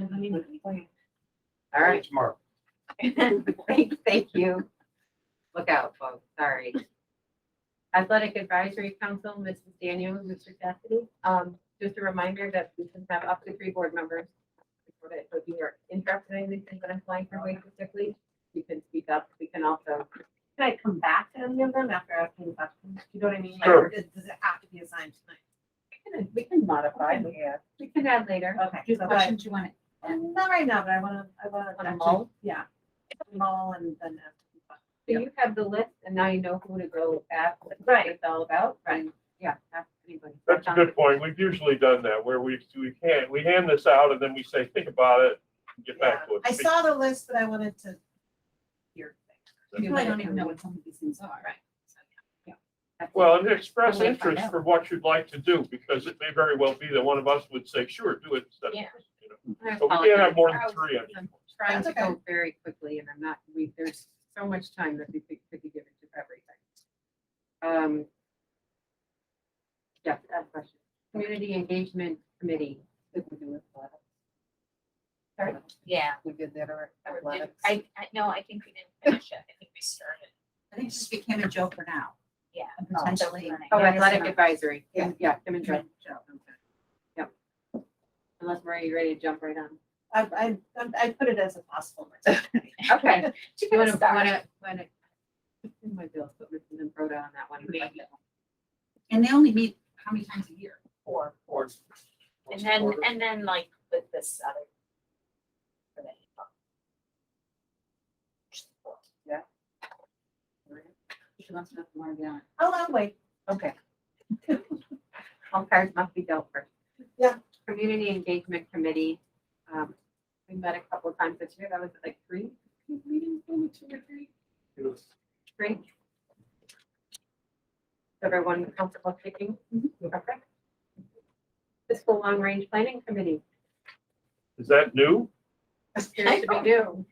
right. Smart. Thank you. Look out, folks, sorry. Athletic Advisory Council, Mrs. Daniel, Mr. Cassidy. Just a reminder that we can have up to 3 board members. So if you are interested in anything that I'm applying for wages sick leave, you can speak up. We can also, Can I come back to any of them after asking questions? You know what I mean? Like, Sure. does it have to be assigned tonight? we can modify, we can add later. Okay. Do the so questions you want. Not right now, but I wanna Wanna mull? yeah. Mull and then ask some questions. So you have the list and now you know who to go ask, what Right. it's all about, and yeah, ask anybody. That's a good point. We've usually done that where we hand this out and then we say, think about it, and get back to it. I saw the list, but I wanted to hear things. You probably don't even know what some of these things are. Right. Well, and express We'll find interest out. for what you'd like to do, because it may very well be that one of us would say, sure, do it instead of, Yeah. you know. I But we can't have more than apologize. 3 on I'm trying to That's go okay. very quickly and I'm not, there's so much time that we could be given to everything. Yeah, that question. Community Engagement Committee. What we do with athletics? Sorry? Yeah. We did that or No, I think we didn't finish it. I think we started. I think it just became a joke for now. Yeah. And potentially. Oh, Yeah, athletic yes, advisory. Yeah. Yeah, Kim and Joe. Joe. Yep. Unless Maria, you ready to jump right on? I put it as a possible. Okay. You You wanna, start. my bills, put Mrs. Improda on that one. Maybe. And they only meet how many times a year? Four. Or- And then like with this other. for the- She wants to know more beyond. Oh, I'll wait. Okay. All cards must be dealt first. Yeah. Community Engagement Committee, we met a couple of times this year, that was like 3 meetings, maybe 2 or 3? It was 3. Is everyone comfortable picking? Okay. Fiscal Long Range Planning Committee, Is that new? appears to be new.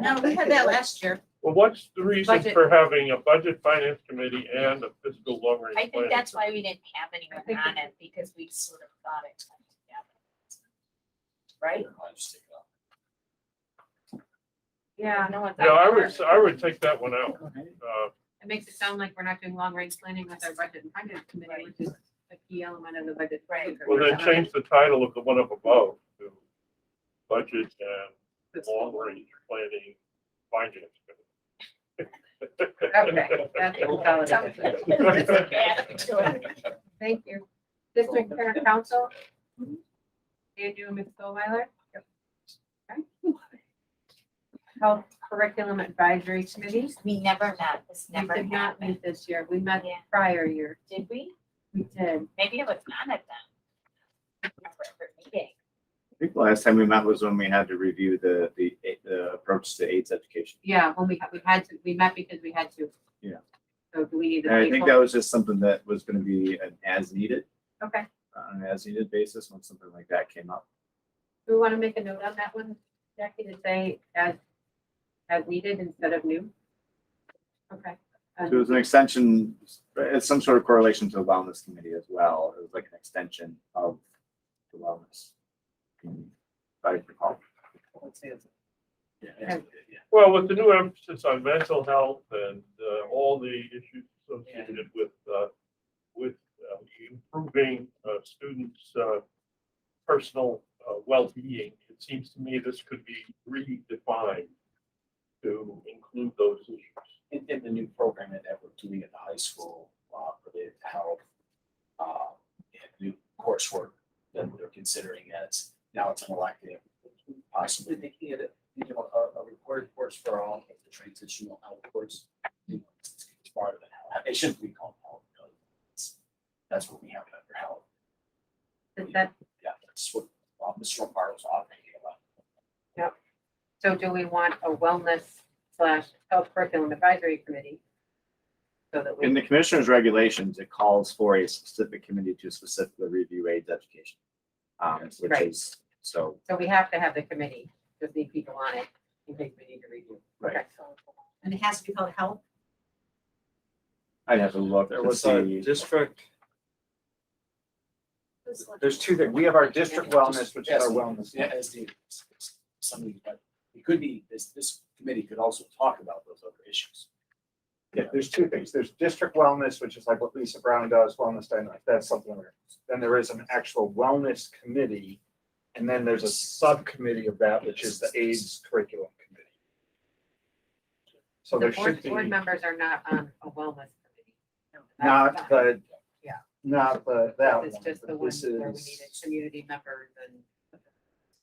No, we had that last year. Well, what's the reason Budget. for having a budget finance committee and a fiscal long range I plan? think that's why we didn't have anyone think on it, because we sort of thought it went together. Right? I'll just take it off. Yeah, No one's. Yeah, I would take that one out. it makes it sound like we're not doing long range planning with our budget and finance committee, which is a key element of the budget. Right. Well, then change the title of the one up above to budget and long range planning finance. Okay, that's consolidated. Thank you. District Parent Council. Andrew and Ms. Goldweiler. Health Curriculum Advisory Committee. We never met, this We never did not happened. meet this year. We met Yeah. prior year. Did we? We did. Maybe it was on it then. Meeting. I think the last time we met was when we had to review the approach to AIDS education. Yeah, when we had to, we met because we had to. Yeah. So do we need And I to? think that was just something that was gonna be an as needed, Okay. on an as needed basis when something like that came up. Do we want to make a note on that one, Jackie, to say as needed instead of new? Okay. So it was an extension, it's some sort of correlation to the wellness committee as well. It was like an extension of the wellness. If I recall. Yeah. Well, with the new emphasis on mental health and all the issues associated with improving students' personal well-being, it seems to me this could be redefined to include those issues. In the new program that we're doing at the high school, health, and new coursework that they're considering as, now it's an elective, possibly making it, a recorded course for all of the transitional health course. It's part of it. It shouldn't be called health, really. That's what we have under health. Is that, Yeah, that's what Mr. Lombardo was all thinking about. yep. So do we want a wellness/health curriculum advisory committee? So that In we, the commissioner's regulations, it calls for a specific committee to specifically review AIDS education. Which Right. is, so, so we have to have the committee, just need people on it in case we need to review. Right. Okay. And it has to be called health. I'd have to look There to was a see. district, There's two things. We have our district wellness, which is our wellness. Yeah, as the, something, but it could be, this committee could also talk about those other issues. Yeah, there's two things. There's district wellness, which is like what Lisa Brown does, wellness dynamic, that's something. Then there is an actual wellness committee. And then there's a subcommittee of that, which is the AIDS curriculum committee. So The there should board be members are not on a wellness committee. No, that's not fine. the, Yeah. not the, that It's one, just the but one this where we is. needed community members and,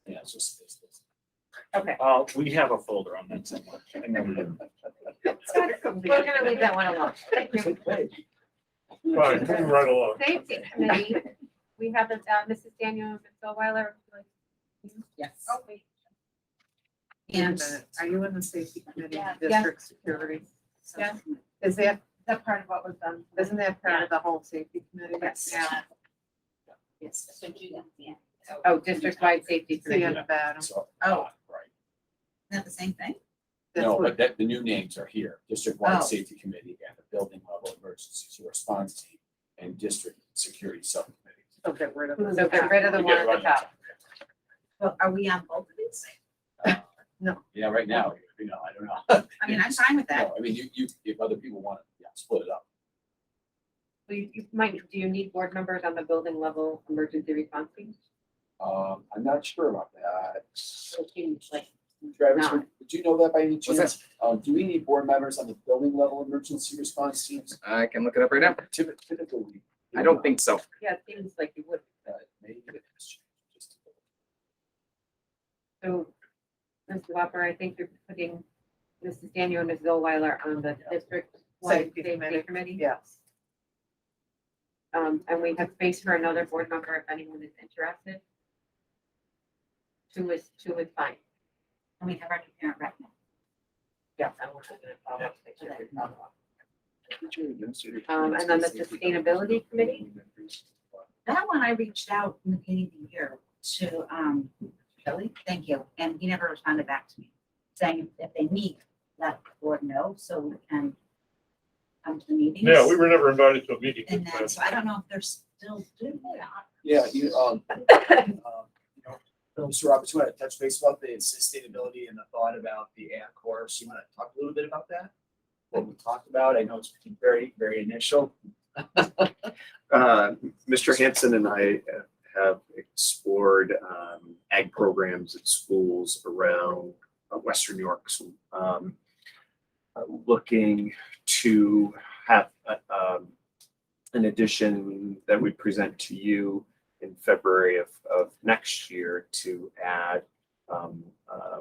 Yeah, it's just. okay. we have a folder on that somewhere. And then we do. We're gonna leave that one alone. Thank you. Fine, moving right along. Safety committee, we have Mrs. Daniel and Ms. Weiler. Yes. And Are you in the safety committee, Yeah. district security? Yeah. Is that part of what was done? Isn't that part of the whole safety committee? Yes. Yeah. Yes. So do that, yeah. Oh, district-wide safety See committee. in the bottom. So, Oh. right. Is that the same thing? That's No, what- but the new names are here, district-wide Oh. safety committee and the building level emergency response team and district security subcommittee. So get rid of. So get rid of the one at the top. Well, are we on both of these? Yeah, right now, I don't know. I mean, I'm fine with that. No, I mean, you, if other people want to, yeah, split it up. So you might, do you need board members on the building level emergency response team? I'm not sure about that. So it seems like, Travis, No. would you know that by any What's chance? Do we need board members on the building level emergency response teams? I can look it up right now. Typically. we- I don't think so. yeah, it seems like you would. Maybe it has changed just a little. So, Ms. Whopper, I think you're putting Mrs. Daniel and Ms. Zillweiler on the district-wide Safety safety committee. committee. Yes. And we have space for another board member if anyone is interested. Two is fine. And we have our new parent rep now. Yes, I'm looking at it. I'll have to make sure they follow up. And then the sustainability committee, That one I reached out in the beginning of the year to, Billy, thank you, and he never responded back to me, saying if they meet, let the board know, so we can come to the meetings. Yeah, we were never invited to a meeting. And then, so I don't know if they're still doing that. Yeah, Mr. Roberts, you want to touch base about the sustainability and the thought about the ad course? You want to talk a little bit about that? What we talked about? I know it's very, very initial. Mr. Hanson and I have explored ag programs at schools around Western New York. So, looking to have an addition that we present to you in February of next year to add a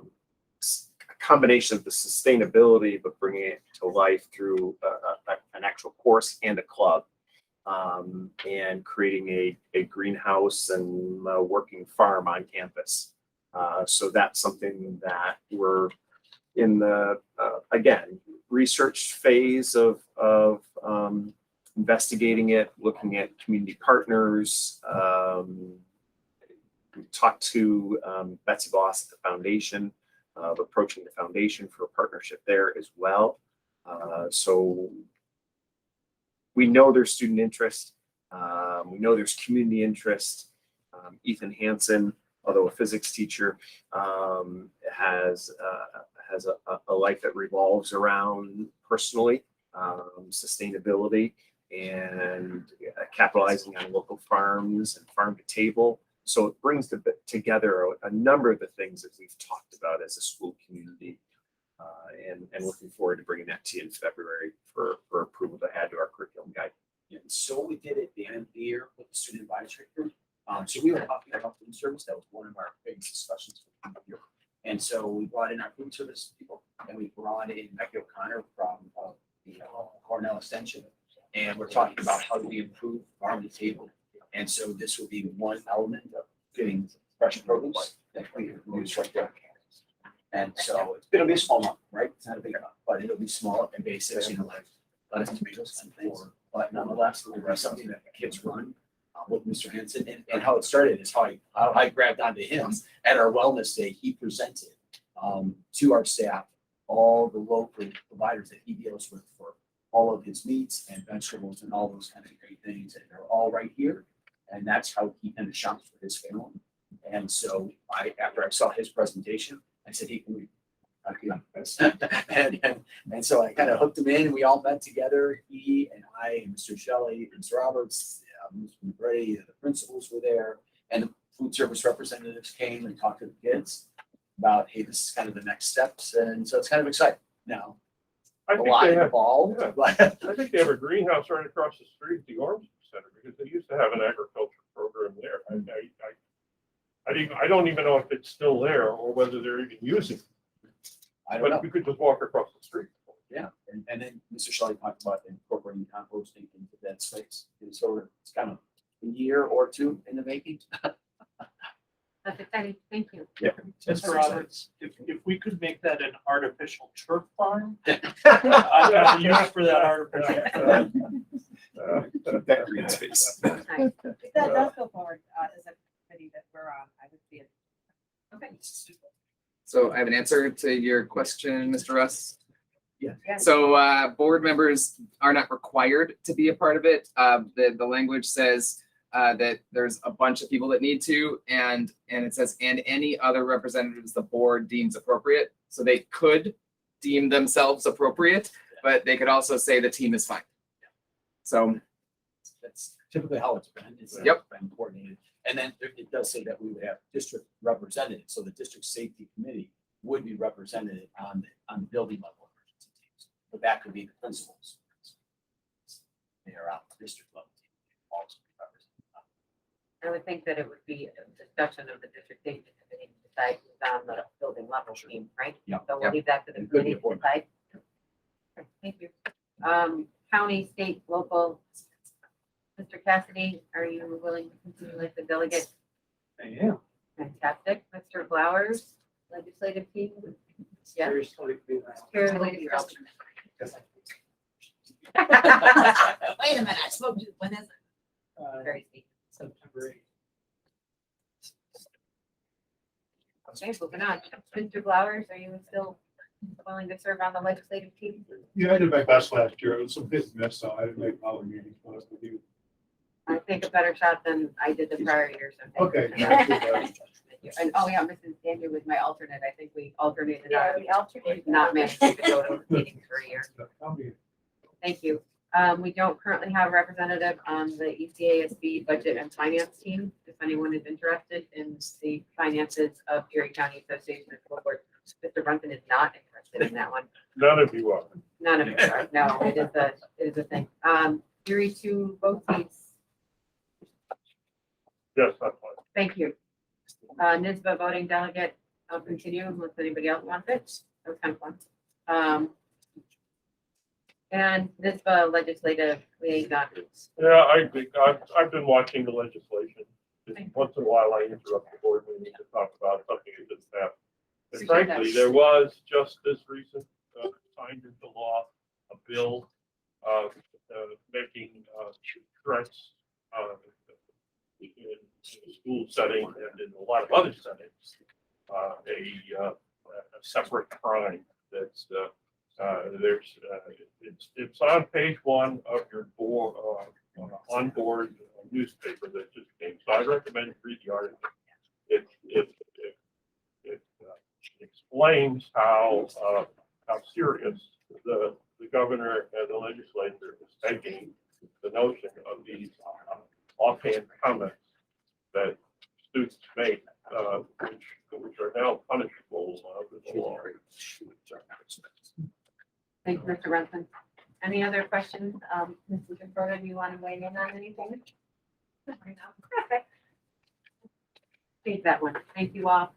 combination of the sustainability, but bringing it to life through an actual course and a club. And creating a greenhouse and a working farm on campus. So that's something that we're in the, again, research phase of investigating it, looking at community partners. We talked to Betsy Boss at the foundation, approaching the foundation for a partnership there as well. So we know there's student interest. We know there's community interest. Ethan Hansen, although a physics teacher, has a life that revolves around personally sustainability and capitalizing on local farms and farm to table. So it brings together a number of the things that we've talked about as a school community. And looking forward to bringing that to you in February for approval to add to our curriculum guide. And so we did at the end of the year with the student advisory group. So we were talking about food service. That was one of our biggest discussions for the year. And so we brought in our food service people and we brought in Becky O'Connor from the Cornell Extension. And we're talking about how do we improve farm to table. And so this will be one element of getting fresh produce that we can use right there. And so it's gonna be a small amount, right? It's not a big amount, but it'll be small and basic, you know, like lettuce, tomatoes and things. But nonetheless, it'll be something that the kids run with Mr. Hanson. And how it started is how I grabbed onto him at our wellness day. He presented to our staff all the local providers that he deals with for all of his meats and vegetables and all those kind of great things. And they're all right here. And that's how he kind of shops for his family. And so after I saw his presentation, I said, hey, can we and so I kind of hooked him in and we all met together. He and I and Mr. Shelley, Mr. Roberts, Mr. McRae, the principals were there, and the food service representatives came and talked to the kids about, hey, this is kind of the next steps. And so it's kind of exciting. Now, I a think lot they have, involved, yeah. but I think they have a greenhouse right across the street at the Orange Center because they used to have an agriculture program there. I don't even know if it's still there or whether they're even using it. I don't know. But we could just walk across the street. Yeah, and then Mr. Shelley talked about incorporating composting into that space. And so it's kind of a year or two in the making. That's exciting. Thank you. Yeah. Mr. Roberts, if we could make that an artificial turf farm, I'd have a use for that artificial turf. That green space. Nice. If that does go forward, as a committee that we're on, I would be. Okay. So I have an answer to your question, Mr. Russ. Yeah. So board members are not required to be a part of it. The language says that there's a bunch of people that need to, and it says, and any other representatives the board deems appropriate. So they could deem themselves appropriate, but they could also say the team is fine. So That's typically how it's been. It's Yep. been coordinated. And then it does say that we would have district representatives. So the district safety committee would be represented on the building level emergency teams. But that could be the principals. They are out the district level team. Also be represented. I would think that it would be a discussion of the district safety committee to decide who's on the building level team, right? Yeah. So we'll leave that to the It could be committee a to board. decide. Okay, thank you. County, state, local. Mr. Cassidy, are you willing to continue as the delegate? I am. Fantastic. Mr. Flowers, legislative team? Yeah. Seriously. Chair, Wait a minute, I spoke to, when is it? Very sweet. September 8th. Okay, moving on. Mr. Flowers, are you still willing to serve on the legislative team? Yeah, I did my best last year. It was some hit and miss, so I didn't make all the meetings, but with you. I think a better shot than I did the prior years. Okay. Not too bad. And, oh yeah, Mrs. Daniel was my alternate. I think we alternated. Yeah, on we alternated. Not managing to go to meetings for a year. Tell me. Thank you. We don't currently have a representative on the E ECASB budget and finance team. If anyone is interested in the finances of Erie County Association of School Boards, Mr. Brunson is not interested in that one. None of you are. None of it are. No, it is a thing. Erie to both seats. Yes, that's fine. Thank you. NISBA voting delegate, I'll continue unless anybody else wants it. That was kind of fun. And NISBA legislative liaison. Yeah, I think I've been watching the legislation. Just once in a while, I interrupt the board meeting to talk about something that just happened. And Appreciate frankly, that. there was just this recent, signed into law, a bill, making, threats, in a school setting and in a lot of other settings, a separate crime that's, it's on page 1 of your board, on-board newspaper that just came. So I recommend you read the article. It explains how serious the governor and the legislature is taking the notion of these offhand comments that students make, which are now punishable with the law. Thank you, Mr. Brunson. Any other questions? Mrs. Roberta, do you want to weigh in on anything? Perfect. Take that one. Thank you all.